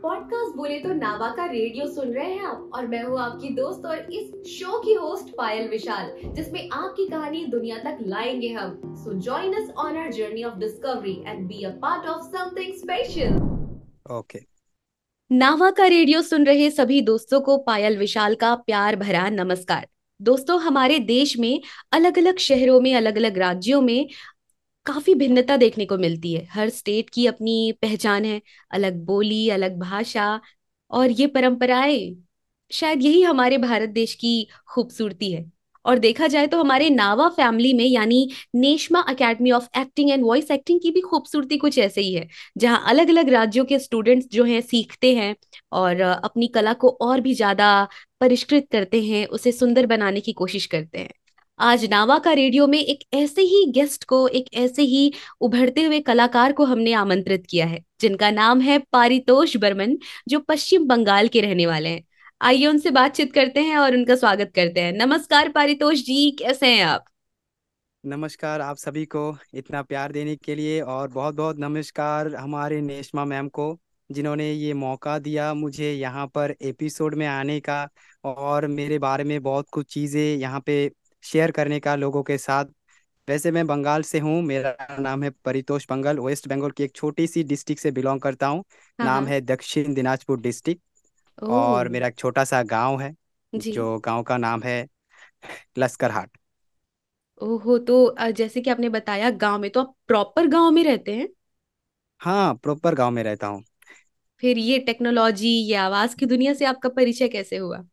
Podcast बोले तो नावा का रेडियो सुन रहे हैं आप, और मैं हूँ आपकी दोस्त और इस शो की होस्ट पायल विशाल, जिसमें आपकी कहानी दुनिया तक लाएंगे हम। So join us on our journey of discovery and be a part of something special. Okay. नावा का रेडियो सुन रहे सभी दोस्तों को पायल विशाल का प्यार भरा नमस्कार। दोस्तों, हमारे देश में अलग अलग शहरों में, अलग अलग राज्यों में काफी भिन्नता देखने को मिलती है। हर स्टेट की अपनी पहचान है, अलग बोली, अलग भाषा और ये परंपराएं। शायद यही हमारे भारत देश की खूबसूरती है। और देखा जाए तो हमारे नावा फैमिली में, यानी Neshma academy of acting and voice acting की भी खूबसूरती कुछ ऐसे ही है, जहां अलग अलग राज्यों के स्टूडेंट्स जो हैं सीखते हैं और अपनी कला को और भी ज्यादा परिष्कृत करते हैं, उसे सुंदर बनाने की कोशिश करते हैं। आज नावा का रेडियो में एक ऐसे ही गेस्ट को, एक ऐसे ही उभरते हुए कलाकार को हमने आमंत्रित किया है, जिनका नाम है पारितोष बर्मन, जो पश्चिम बंगाल के रहने वाले हैं। आइए उनसे बातचीत करते हैं और उनका स्वागत करते हैं। नमस्कार पारितोष जी, कैसे हैं आप? नमस्कार आप सभी को इतना प्यार देने के लिए, और बहुत बहुत नमस्कार हमारे नेश्मा मैम को, जिन्होंने ये मौका दिया मुझे यहाँ पर एपिसोड में आने का और मेरे बारे में बहुत कुछ चीज़ें यहाँ पे शेयर करने का लोगों के साथ। वैसे मैं बंगाल से हूँ, मेरा नाम है परितोष बंगल, वेस्ट बंगाल की एक छोटी सी डिस्ट्रिक्ट से बिलोंग करता हूँ। हाँ नाम हाँ। है दक्षिण दिनाजपुर डिस्ट्रिक्ट। ओह। और मेरा एक छोटा सा गांव है, जी। जो गांव का नाम है लश्करहाट। ओहो, तो जैसे कि आपने बताया गांव में, तो आप प्रॉपर गांव में रहते हैं? हाँ, प्रॉपर गांव में रहता हूँ। फिर ये टेक्नोलॉजी, ये आवाज की दुनिया से आपका परिचय कैसे हुआ?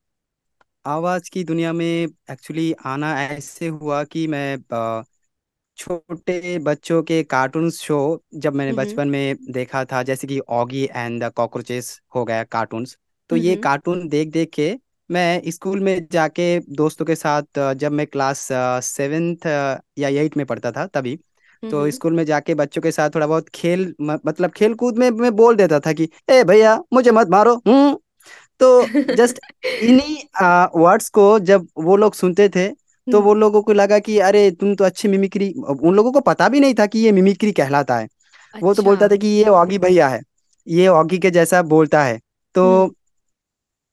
आवाज की दुनिया में एक्चुअली आना ऐसे हुआ कि मैं छोटे बच्चों के कार्टून शो जब मैंने हम्म। बचपन में देखा था, जैसे कि ऑगी एंड द कॉकरोचेस हो गया कार्टून्स। तो ये हम्म। कार्टून देख देख के मैं स्कूल में जाके दोस्तों के साथ, जब मैं क्लास 7th या 8 में पढ़ता था तभी, तो हम्म। स्कूल में जाके बच्चों के साथ थोड़ा बहुत मतलब खेल कूद में मैं बोल देता था कि ए भैया मुझे मत मारो। तो जस्ट इन्हीं वर्ड्स को जब वो लोग सुनते थे, तो हम्म। वो लोगों को लगा कि अरे तुम तो अच्छी मिमिक्री, उन लोगों को पता भी नहीं था कि ये मिमिक्री कहलाता है। वो तो अच्छा। बोलता था कि ये ऑगी भैया है, ये ऑगी के जैसा बोलता है। तो हम्म।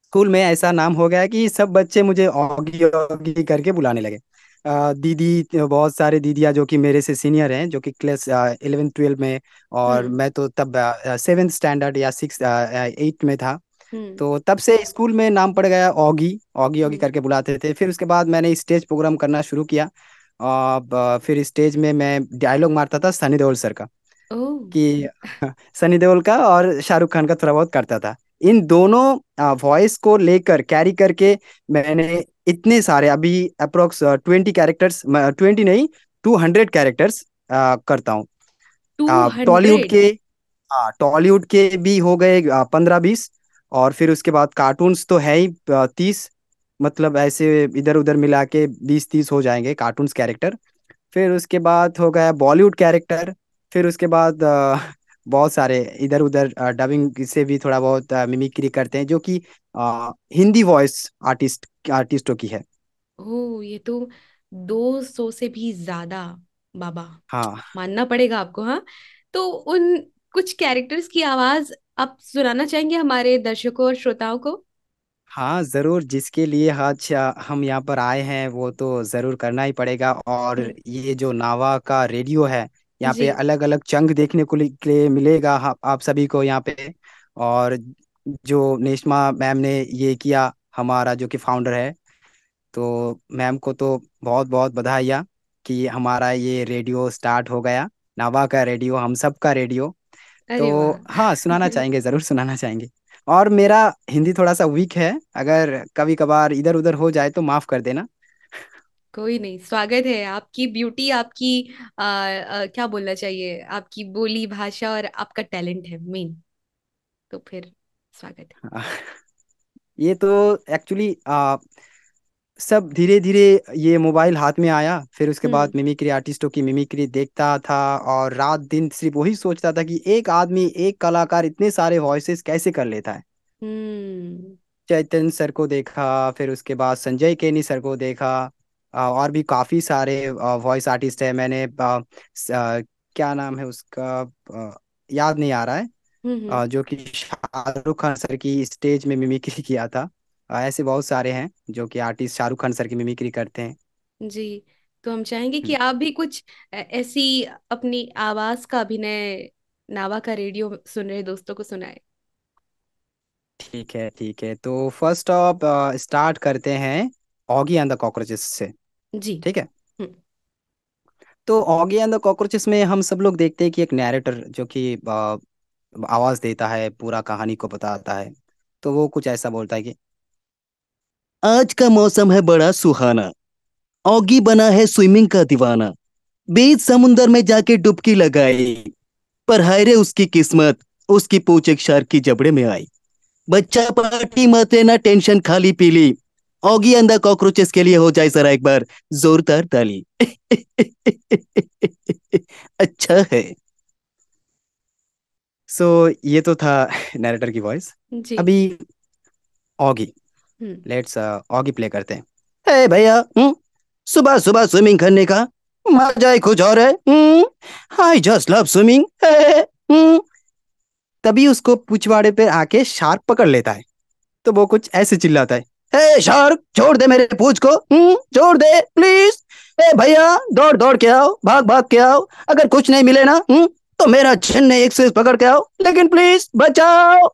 स्कूल में ऐसा नाम हो गया कि सब बच्चे मुझे ऑगी ऑगी करके बुलाने लगे। दीदी, बहुत सारे दीदियाँ जो कि मेरे से सीनियर हैं, जो कि क्लास 11 12 में, और हम्म। मैं तो तब 7th स्टैंडर्ड या 6 8 में था। हम्म। तो तब से स्कूल में नाम पड़ गया ऑगी, ऑगी ऑगी हम्म। करके बुलाते थे। फिर उसके बाद मैंने स्टेज प्रोग्राम करना शुरू किया। फिर स्टेज में मैं डायलॉग मारता था सनी देओल सर का, ओह। कि सनी देओल का और शाहरुख खान का थोड़ा बहुत करता था। इन दोनों वॉइस को लेकर कैरी करके मैंने इतने सारे, अभी अप्रोक्स 20 कैरेक्टर्स, 20 नहीं, 200 कैरेक्टर्स करता हूँ। टॉलीवुड 200? के, हाँ टॉलीवुड के भी हो गए 15 20। और फिर उसके बाद कार्टून्स तो है ही 30। मतलब ऐसे इधर उधर मिला के 20 30 हो जाएंगे कार्टून्स कैरेक्टर। फिर उसके बाद हो गया बॉलीवुड कैरेक्टर। फिर उसके बाद बहुत सारे इधर उधर डबिंग से भी थोड़ा बहुत मिमिक्री करते हैं, जो कि हिंदी वॉइस आर्टिस्टों की है। ओह, ये तो 200 से भी ज्यादा, बाबा। हाँ मानना पड़ेगा आपको, हाँ। तो उन कुछ कैरेक्टर्स की आवाज आप सुनाना चाहेंगे हमारे दर्शकों और श्रोताओं को? हाँ जरूर, जिसके लिए आज हम यहाँ पर आए हैं वो तो जरूर करना ही पड़ेगा। और हम्म। ये जो नावा का रेडियो है, यहाँ जी। पे अलग अलग चंग देखने को के लिए मिलेगा, आप सभी को यहाँ पे। और जो नेश्मा मैम ने ये किया, हमारा जो कि फाउंडर है, तो मैम को तो बहुत बहुत बधाइयाँ कि हमारा ये रेडियो स्टार्ट हो गया। नावा का रेडियो, हम सब का रेडियो। अरे तो वाह। हाँ, सुनाना चाहेंगे, जरूर सुनाना चाहेंगे। और मेरा हिंदी थोड़ा सा वीक है, अगर कभी कभार इधर उधर हो जाए तो माफ कर देना। कोई नहीं, स्वागत है। आपकी ब्यूटी, आपकी क्या बोलना चाहिए, आपकी बोली भाषा और आपका टैलेंट है मेन, तो फिर स्वागत है। ये तो एक्चुअली सब धीरे धीरे ये मोबाइल हाथ में आया, फिर उसके बाद हम्म। मिमिक्री आर्टिस्टों की मिमिक्री देखता था, और रात दिन सिर्फ वही सोचता था कि एक आदमी, एक कलाकार इतने सारे वॉइसेस कैसे कर लेता है। हम्म। चैतन्य सर को देखा, फिर उसके बाद संजय केनी सर को देखा। और भी काफी सारे वॉइस आर्टिस्ट है। मैंने क्या नाम है उसका, याद नहीं आ रहा है। हम्म। जो कि शाहरुख खान सर की स्टेज में मिमिक्री किया था। ऐसे बहुत सारे हैं जो कि आर्टिस्ट शाहरुख खान सर की मिमिक्री करते हैं। जी, तो हम चाहेंगे कि हम्म, आप भी कुछ ऐसी अपनी आवाज का अभिनय नावा का रेडियो सुन रहे दोस्तों को सुनाए। ठीक है, तो फर्स्ट ऑफ स्टार्ट करते हैं ऑगी एंड द कॉकरोचेस से। जी। ठीक है। हम्म। तो ऑगी एंड द कॉकरोचेस में हम सब लोग देखते हैं कि एक नैरेटर जो कि आवाज देता है, पूरा कहानी को बताता है। तो वो कुछ ऐसा बोलता है कि आज का मौसम है बड़ा सुहाना। ऑगी बना है स्विमिंग का दीवाना। बीच समुंदर में जाके डुबकी लगाई। पर हाय रे उसकी किस्मत, उसकी पूंछ एक शार्क की जबड़े में आई। बच्चा पार्टी मत लेना, टेंशन खाली पीली। ऑगी अंदर कॉकरोचेस के लिए हो जाए जरा एक बार जोरदार ताली। अच्छा है। सो ये तो था नैरेटर की वॉइस। जी। अभी Oggy, hmm. Let's Oggy play करते हैं। हे भैया, सुबह सुबह स्विमिंग करने का मजा ही कुछ और है। I just love swimming. तभी उसको पिछवाड़े पे आके शार्क पकड़ लेता है। तो वो कुछ ऐसे चिल्लाता है, हे शार्क छोड़ दे मेरे पूंछ को, छोड़ दे प्लीज। ए भैया, दौड़ दौड़ के आओ, भाग भाग के आओ। अगर कुछ नहीं मिले ना, तो मेरा छन्ने एक से पकड़ के आओ, लेकिन प्लीज बचाओ।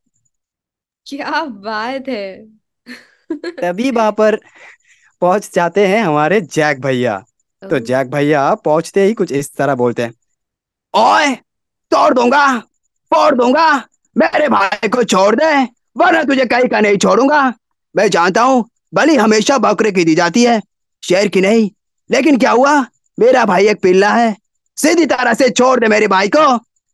क्या बात है। तभी वहां पर पहुंच जाते हैं हमारे जैक भैया। तो ओह। जैक भैया पहुंचते ही कुछ इस तरह बोलते हैं, ओए, तोड़ दूंगा, फोड़ दूंगा, मेरे भाई को छोड़ दे, वरना तुझे कहीं का नहीं छोड़ूंगा। मैं जानता हूँ बलि हमेशा बकरे की दी जाती है, शेर की नहीं। लेकिन क्या हुआ, मेरा भाई एक पिल्ला है। सीधी तरह से छोड़ दे मेरे भाई को,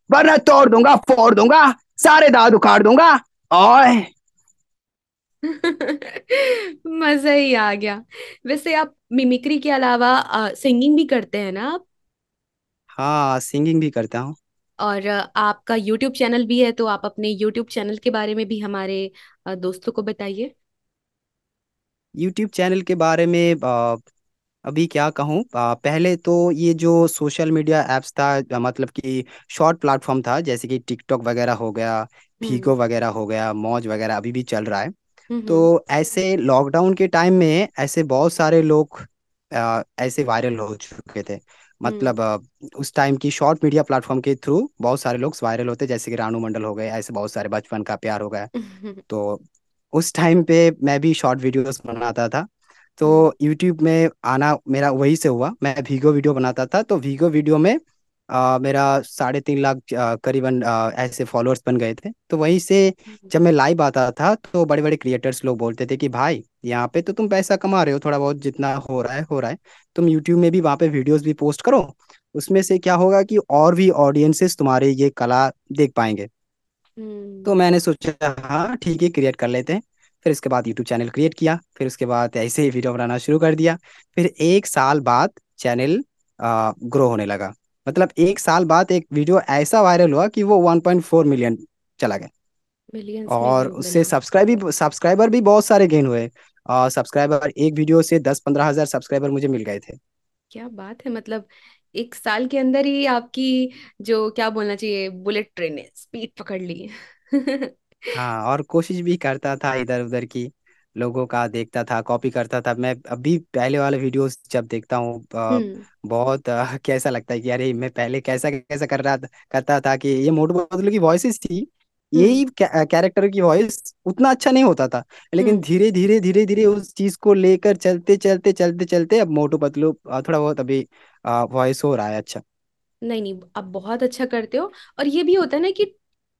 वरना तोड़ दूंगा, फोड़ दूंगा, सारे दांत उखाड़ दूंगा। ओए। मजा ही आ गया। वैसे आप मिमिक्री के अलावा सिंगिंग भी करते हैं ना आप? हाँ, सिंगिंग भी करता हूँ। और आपका यूट्यूब चैनल भी है, तो आप अपने यूट्यूब चैनल के बारे में भी हमारे दोस्तों को बताइए। यूट्यूब चैनल के बारे में अभी क्या कहूँ। पहले तो ये जो सोशल मीडिया एप्स था, मतलब कि शॉर्ट प्लेटफॉर्म था, जैसे कि टिकटॉक वगैरह हो गया, हम्म। भीगो वगैरह हो गया, मौज वगैरह अभी भी चल रहा है। हम्म। तो ऐसे लॉकडाउन के टाइम में ऐसे बहुत सारे लोग ऐसे वायरल हो चुके थे। हम्म। मतलब उस टाइम की शॉर्ट मीडिया प्लेटफॉर्म के थ्रू बहुत सारे लोग वायरल होते, जैसे कि रानू मंडल हो गए, ऐसे बहुत सारे, बचपन का प्यार हो गया। हम्म। तो उस टाइम पे मैं भी शॉर्ट वीडियोस बनाता था। तो हम्म। यूट्यूब में आना मेरा वही से हुआ। मैं वीगो वीडियो बनाता था, तो वीगो वीडियो में मेरा 3.5 लाख करीबन ऐसे फॉलोअर्स बन गए थे। तो वहीं से जब मैं लाइव आता था तो बड़े बड़े क्रिएटर्स लोग बोलते थे कि भाई, यहाँ पे तो तुम पैसा कमा रहे हो, थोड़ा बहुत जितना हो रहा है हो रहा है, तुम यूट्यूब में भी वहाँ पे वीडियोस भी पोस्ट करो। उसमें से क्या होगा कि और भी ऑडियंसेस तुम्हारे ये कला देख पाएंगे। तो हम्म। मैंने सोचा हाँ ठीक है, क्रिएट कर लेते हैं। फिर इसके बाद यूट्यूब चैनल क्रिएट किया, फिर उसके बाद ऐसे ही वीडियो बनाना शुरू कर दिया। फिर 1 साल बाद चैनल ग्रो होने लगा। मतलब 1 साल बाद एक वीडियो ऐसा वायरल हुआ कि वो 1.4 मिलियन चला गया। मिलियंस में और व्यू उससे मिला। सब्सक्राइबर भी बहुत सारे गेन हुए। सब्सक्राइबर एक वीडियो से 10-15 हज़ार सब्सक्राइबर मुझे मिल गए थे। क्या बात है, मतलब 1 साल के अंदर ही आपकी, जो क्या बोलना चाहिए, बुलेट ट्रेन ने स्पीड पकड़ ली। हाँ, और कोशिश भी करता था इधर उधर की, लोगों का देखता था, कॉपी करता था। मैं अभी पहले वाले वीडियोस जब देखता हूँ हम्म। बहुत कैसा लगता है कि अरे मैं पहले कैसा कैसा करता था, कि ये मोटू पतलू की वॉइस थी, हम्म। यही कैरेक्टर की वॉइस उतना अच्छा नहीं होता था। लेकिन हम्म। धीरे धीरे उस चीज को लेकर चलते चलते अब मोटू पतलू थोड़ा बहुत अभी वॉइस हो रहा है अच्छा। नहीं नहीं, आप बहुत अच्छा करते हो। और ये भी होता है ना कि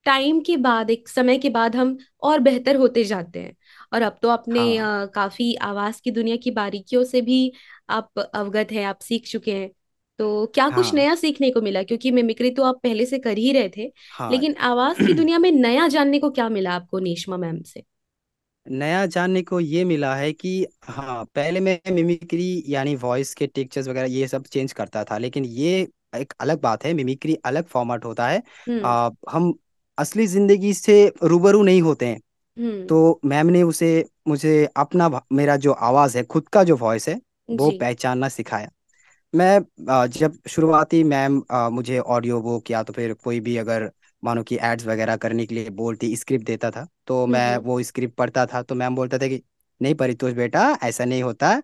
टाइम के बाद, एक समय के बाद हम और बेहतर होते जाते हैं। और अब तो अपने हाँ काफी आवाज की दुनिया की बारीकियों से भी आप अवगत हैं, आप सीख चुके हैं। तो क्या कुछ हाँ नया सीखने को मिला, क्योंकि मिमिक्री तो आप पहले से कर ही रहे थे, हाँ। लेकिन आवाज की दुनिया में नया जानने को क्या मिला आपको नेश्मा मैम से? नया जानने को ये मिला है कि हाँ, पहले मैं मिमिक्री यानी वॉइस के टेक्सचर्स वगैरह ये सब चेंज करता था, लेकिन ये एक अलग बात है। मिमिक्री अलग फॉर्मेट होता है। हम्म। हम असली जिंदगी से रूबरू नहीं होते हैं। हम्म। तो मैम ने उसे मुझे अपना मेरा जो आवाज़ है, खुद का जो वॉइस है, वो जी। पहचानना सिखाया। मैं जब शुरुआती मैम मुझे ऑडियो बुक या तो फिर कोई भी अगर मानो कि एड्स वगैरह करने के लिए बोलती, स्क्रिप्ट देता था, तो मैं हम्म। वो स्क्रिप्ट पढ़ता था, तो मैम बोलता था कि नहीं परितोष बेटा, ऐसा नहीं होता,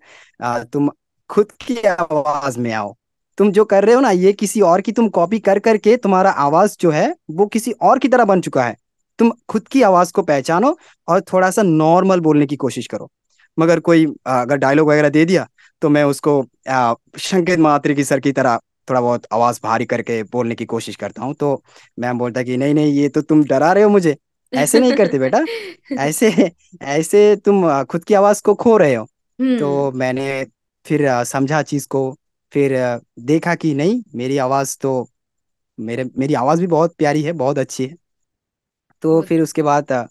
तुम खुद की आवाज में आओ। तुम जो कर रहे हो ना, ये किसी और की तुम कॉपी कर करके तुम्हारा आवाज जो है वो किसी और की तरह बन चुका है। तुम खुद की आवाज को पहचानो और थोड़ा सा नॉर्मल बोलने की कोशिश करो। मगर कोई अगर डायलॉग वगैरह दे दिया, तो मैं उसको संकेत मात्र की सर की तरह थोड़ा बहुत आवाज भारी करके बोलने की कोशिश करता हूँ। तो मैम बोलता कि नहीं नहीं, ये तो तुम डरा रहे हो मुझे, ऐसे नहीं करते बेटा, ऐसे ऐसे तुम खुद की आवाज को खो रहे हो। हम्म। तो मैंने फिर समझा चीज को, फिर देखा कि नहीं, मेरी आवाज तो मेरी आवाज भी बहुत प्यारी है, बहुत अच्छी है। तो वो फिर उसके बाद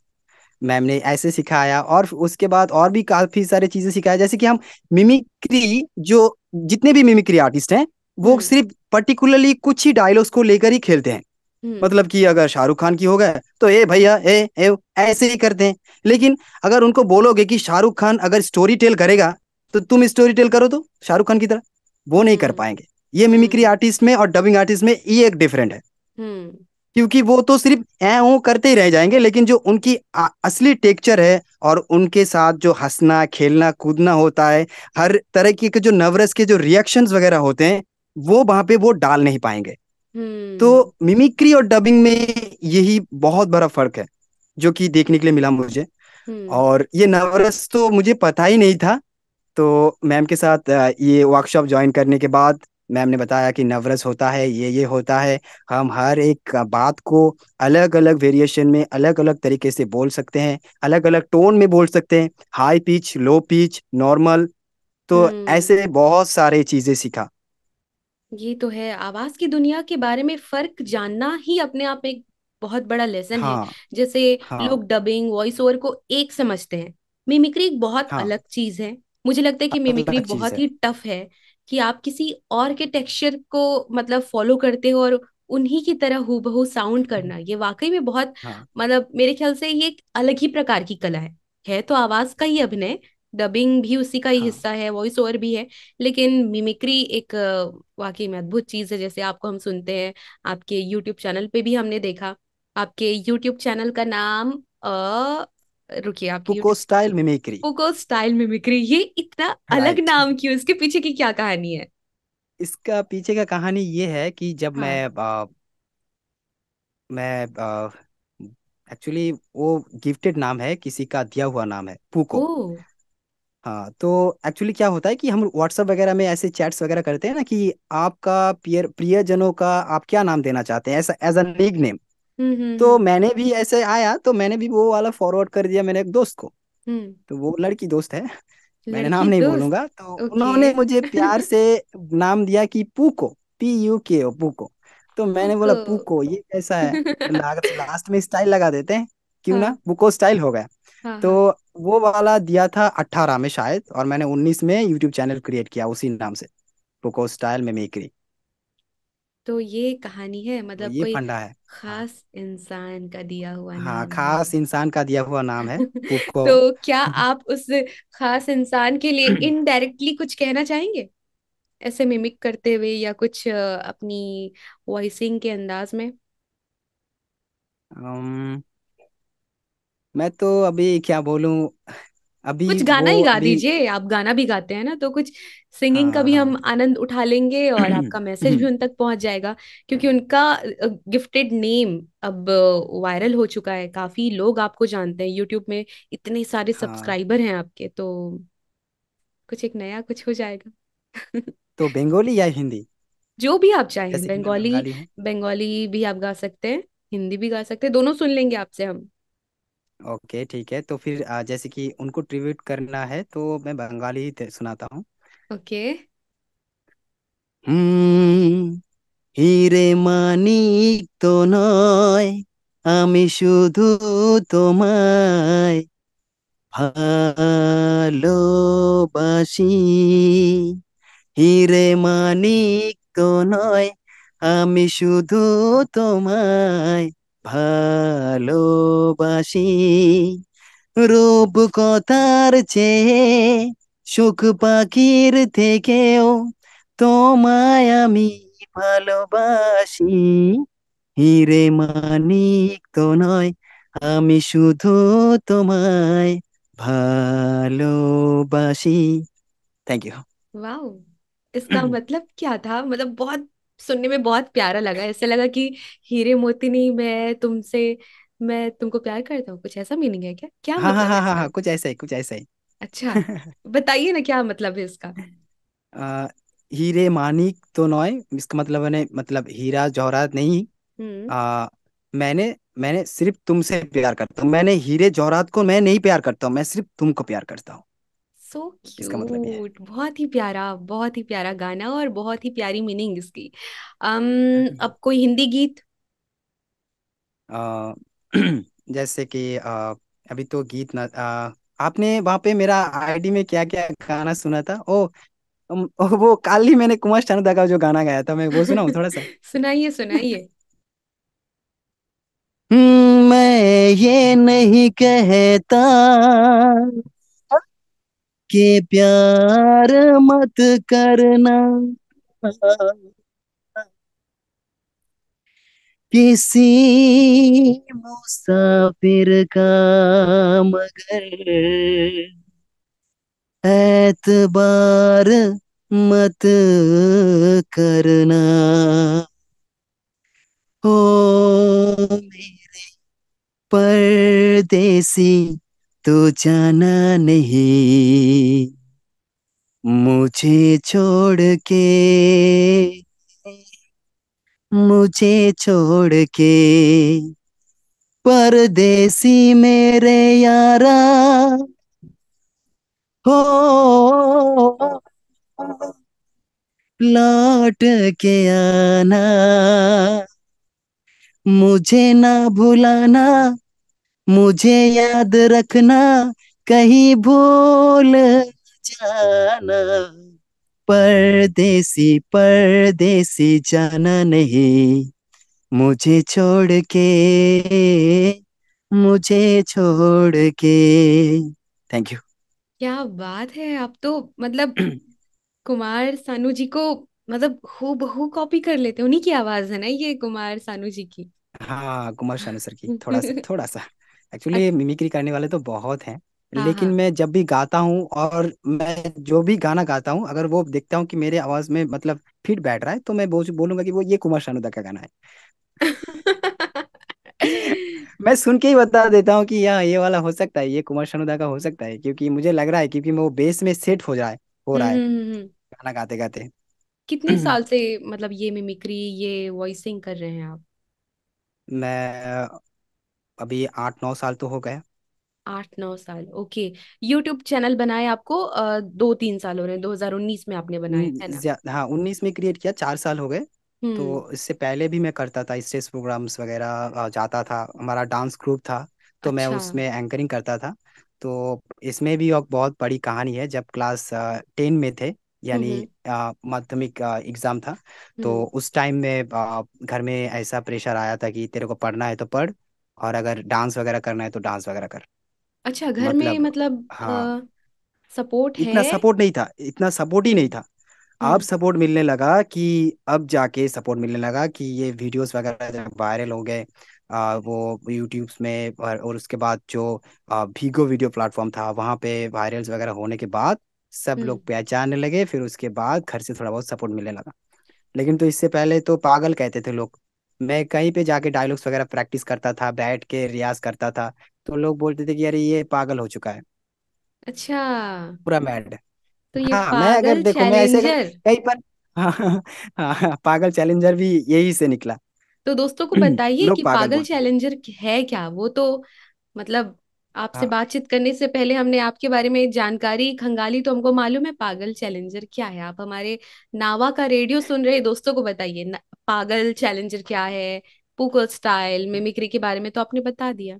मैम ने ऐसे सिखाया, और उसके बाद और भी काफी सारी चीजें सिखाया, जैसे कि हम मिमिक्री, जो जितने भी मिमिक्री आर्टिस्ट हैं, वो हम्म। सिर्फ पर्टिकुलरली कुछ ही डायलॉग्स को लेकर ही खेलते हैं। हम्म। मतलब कि अगर शाहरुख खान की हो गए तो ए भैया ए ऐसे ही करते हैं। लेकिन अगर उनको बोलोगे कि शाहरुख खान अगर स्टोरी टेल करेगा, तो तुम स्टोरी टेल करो तो शाहरुख खान की तरह, वो नहीं कर हम्म। पाएंगे। ये मिमिक्री हम्म। आर्टिस्ट में और डबिंग आर्टिस्ट में ये एक डिफरेंट है। हम्म। क्योंकि वो तो सिर्फ ऐ ओ करते ही रह जाएंगे, लेकिन जो उनकी असली टेक्चर है, और उनके साथ जो हंसना खेलना कूदना होता है, हर तरह के जो नर्वस के जो रिएक्शंस वगैरह होते हैं, वो वहां पे वो डाल नहीं पाएंगे। तो हम्म। मिमिक्री और डबिंग में यही बहुत बड़ा फर्क है, जो कि देखने के लिए मिला मुझे। हम्म। और ये नवरस तो मुझे पता ही नहीं था। तो मैम के साथ ये वर्कशॉप ज्वाइन करने के बाद मैम ने बताया कि नवरस होता है, ये होता है। हम हर एक बात को अलग अलग वेरिएशन में अलग अलग तरीके से बोल सकते हैं, अलग अलग टोन में बोल सकते हैं, high pitch, low pitch, normal. तो हम्म। ऐसे बहुत सारे चीजें सीखा। ये तो है, आवाज की दुनिया के बारे में फर्क जानना ही अपने आप में एक बहुत बड़ा लेसन है। हाँ जैसे हाँ लोग डबिंग वॉइस ओवर को एक समझते हैं, मिमिक्री एक बहुत हाँ, अलग चीज है। मुझे लगता है कि मिमिक्री अलग चीज बहुत है। ही टफ है, कि आप किसी और के टेक्सचर को मतलब फॉलो करते हो और उन्हीं की तरह हूबहू साउंड करना, ये वाकई में बहुत, हाँ मतलब मेरे ख्याल से ये एक अलग ही प्रकार की कला है तो आवाज का ही अभिनय, डबिंग भी उसी का ही हाँ। हिस्सा है, वॉइस ओवर भी है। लेकिन मिमिक्री एक वाकई में अद्भुत चीज है। जैसे आपको हम सुनते हैं आपके यूट्यूब चैनल पे भी हमने देखा, आपके यूट्यूब चैनल का नाम रुकिए, आपके पुको यूट्यूब, स्टाइल मिमिक्री। पोको स्टाइल मिमिक्री, ये इतना अलग राइट। नाम क्यों, इसके पीछे की क्या कहानी है? इसका पीछे का कहानी ये है कि जब हाँ। मैं एक्चुअली वो गिफ्टेड नाम है, किसी का दिया हुआ नाम है ओ। पुको। हाँ, तो एक्चुअली क्या होता है कि हम व्हाट्सएप वगैरह में ऐसे चैट्स वगैरह करते हैं ना, कि आपका प्रियजनों का आप क्या नाम देना चाहते हैं, ऐसा एज अ निक नेम। तो हम्म। मैंने भी ऐसे आया, तो मैंने भी वो वाला फॉरवर्ड कर दिया मेरे एक दोस्त को। हम्म। तो वो लड़की दोस्त है, मैंने लड़की नाम नहीं दोस्त। बोलूंगा, तो ओके। उन्होंने मुझे प्यार से नाम दिया कि पूको, PUKO, पूको। तो मैंने पुको। बोला पूको ये कैसा है, लास्ट में स्टाइल लगा देते हैं, क्यों ना, हाँ बुको स्टाइल हो गया। हाँ तो हाँ। वो वाला दिया था 18 में शायद, और मैंने 19 में यूट्यूब चैनल क्रिएट किया उसी नाम से, बुको स्टाइल मिमिक्री। तो ये कहानी है, तो मतलब ये कोई फंडा है। हाँ खास इंसान का दिया हुआ हाँ, नाम है खास इंसान का दिया हुआ नाम है पुको। तो क्या आप उस खास इंसान के लिए इनडायरेक्टली कुछ कहना चाहेंगे, ऐसे मिमिक करते हुए या कुछ अपनी वॉइसिंग के अंदाज में? अम, मैं तो अभी क्या बोलूं, अभी कुछ गाना वो ही गा अभी। दीजिए, आप गाना भी गाते हैं ना, तो कुछ सिंगिंग का हाँ भी हम हाँ। आनंद उठा लेंगे और आपका मैसेज भी उन तक पहुंच जाएगा। क्योंकि उनका गिफ्टेड नेम अब वायरल हो चुका है, काफी लोग आपको जानते हैं यूट्यूब में, इतने सारे हाँ, सब्सक्राइबर हैं आपके, तो कुछ एक नया कुछ हो जाएगा तो बंगाली या हिंदी? जो भी आप चाहें, जैसे कि मैं बंगाली, बंगाली हूँ। बंगाली भी आप गा सकते हैं, हिंदी भी गा सकते हैं, दोनों सुन लेंगे आपसे हम। ओके ठीक है, तो फिर जैसे कि उनको ट्रिब्यूट करना है, तो मैं बंगाली ही सुनाता हूँ। ओके। হুম, হিরে মানিক তো নয়, আমি শুধু তোমায় ভালোবাসি। হিরে মানিক তো নয়, আমি শুধু তোমায় ভালোবাসি। রূপকথার চেয়ে সুখ পাখির থেকেও তোমায় আমি ভালোবাসি। হিরে মানিক তো নয়, আমি শুধু তোমায় ভালোবাসি। Thank you. वाह, इसका मतलब क्या था? मतलब बहुत सुनने में बहुत प्यारा लगा, ऐसे लगा कि हीरे मोती नहीं, मैं तुमको प्यार करता हूँ, कुछ ऐसा मीनिंग है क्या? क्या हाँ हाँ मतलब है हाँ हाँ इसका? हाँ, कुछ ऐसा ही, कुछ ऐसा ही। अच्छा, बताइए ना क्या मतलब है इसका। आ, हीरे मानिक तो नॉय, इसका मतलब है मतलब हीरा जवाहरात नहीं। हम्म। आ, मैंने मैंने सिर्फ तुमसे प्यार करता हूँ, मैंने हीरे जवाहरात को मैं नहीं प्यार करता हूँ, मैं सिर्फ तुमको प्यार करता हूँ। सो इसका मतलब ये है। क्यूट, बहुत ही प्यारा, बहुत ही प्यारा गाना और बहुत ही प्यारी मीनिंग इसकी। अब कोई हिंदी गीत। आ, जैसे कि अभी तो गीत ना आपने वहां पे मेरा आईडी में क्या क्या गाना सुना था? वो कल ही मैंने कुमार सानू का जो गाना गाया था, मैं वो सुनाऊं थोड़ा सा? सुनाइए सुनाइए। मैं ये नहीं कहता कि प्यार मत करना, किसी मुसाफिर का मगर एतबार मत करना। ओ मेरे परदेसी, तो जाना नहीं मुझे छोड़ के, मुझे छोड़ के, परदेसी मेरे यारा हो, लौट के आना, मुझे ना भुलाना, मुझे याद रखना, कहीं भूल जाना, परदेसी परदेसी जाना नहीं मुझे छोड़ के, मुझे छोड़ के। Thank you. क्या बात है, आप तो मतलब कुमार सानू जी को मतलब हूबहू कॉपी कर लेते हो। उन्हीं की आवाज है ना ये, कुमार सानू जी की? हाँ, कुमार शानू सर की थोड़ा सा, थोड़ा सा। एक्चुअली अच्छा, मिमिक्री करने वाले तो बहुत हैं, हाँ लेकिन हाँ। मैं जब भी गाता हूँ और मैं जो भी गाना गाता हूँ, अगर वो देखता हूँ कि मेरे आवाज में मतलब फिट बैठ रहा है, तो मैं बोलूंगा कि वो ये कुमार शानू का गाना है। मैं सुन के ही बता देता हूँ कि हाँ, ये वाला हो सकता है, ये कुमार शानू का हो सकता है, क्योंकि मुझे लग रहा है, क्योंकि वो बेस में सेट हो रहा है हम्म। गाना गाते गाते। कितने साल से मतलब ये मिमिक्री, ये वॉइसिंग कर रहे हैं आप? मैं अभी 8-9 साल तो हो गए। 8-9 साल, ओके। यूट्यूब चैनल बनाए आपको 2-3 साल हो रहे हैं, 2019 में आपने बनाया है ना? हाँ, 19 में क्रिएट किया, 4 साल हो गए। हम्म। तो इससे पहले भी मैं करता था स्टेज प्रोग्राम्स वगैरह, जाता था, हमारा डांस ग्रुप था, तो मैं अच्छा। उसमें एंकरिंग करता था। तो इसमें भी एक बहुत बड़ी कहानी है। जब क्लास 10 में थे, यानी हम्म माध्यमिक एग्जाम था, तो हम्म। उस टाइम में घर में ऐसा प्रेशर आया था कि तेरे को पढ़ना है तो पढ़, और अगर डांस वगैरह करना है तो डांस वगैरह कर। अच्छा, घर में मतलब मतलब हाँ, सपोर्ट इतना है? सपोर्ट नहीं था, इतना सपोर्ट ही नहीं हम्म था। अब हम्म सपोर्ट मिलने लगा कि अब जाके सपोर्ट मिलने लगा कि ये वीडियोस वगैरह जब वायरल हो गए, वो यूट्यूब्स में, और उसके बाद जो भीगो वीडियो प्लेटफॉर्म था, वहाँ पे वायरल्स वगैरह होने के बाद सब हम्म। लोग पहचानने लगे, फिर उसके बाद घर से थोड़ा बहुत सपोर्ट मिलने लगा। लेकिन तो इससे पहले तो पागल कहते थे लोग। मैं कहीं पे जाके डायलॉग्स वगैरह प्रैक्टिस करता था, बैठ के रियाज करता था, तो लोग बोलते थे कि अरे ये पागल हो चुका है, अच्छा, पूरा मैड। तो ये हाँ, मैं अगर पागल देखो, मैं ऐसे अगर चैलेंजर। कहीं पर हाँ हाँ हाँ, पागल चैलेंजर भी यही से निकला। तो दोस्तों को बताइए कि लोग पागल पागल बोलते हैं। चैलेंजर है क्या। वो तो मतलब आपसे हाँ बातचीत करने से पहले हमने आपके बारे में जानकारी खंगाली, तो हमको मालूम है पागल चैलेंजर क्या है। आप हमारे नावा का रेडियो सुन रहे दोस्तों को बताइए पागल चैलेंजर क्या है। पुकल स्टाइल मिमिक्री के बारे में तो आपने बता दिया।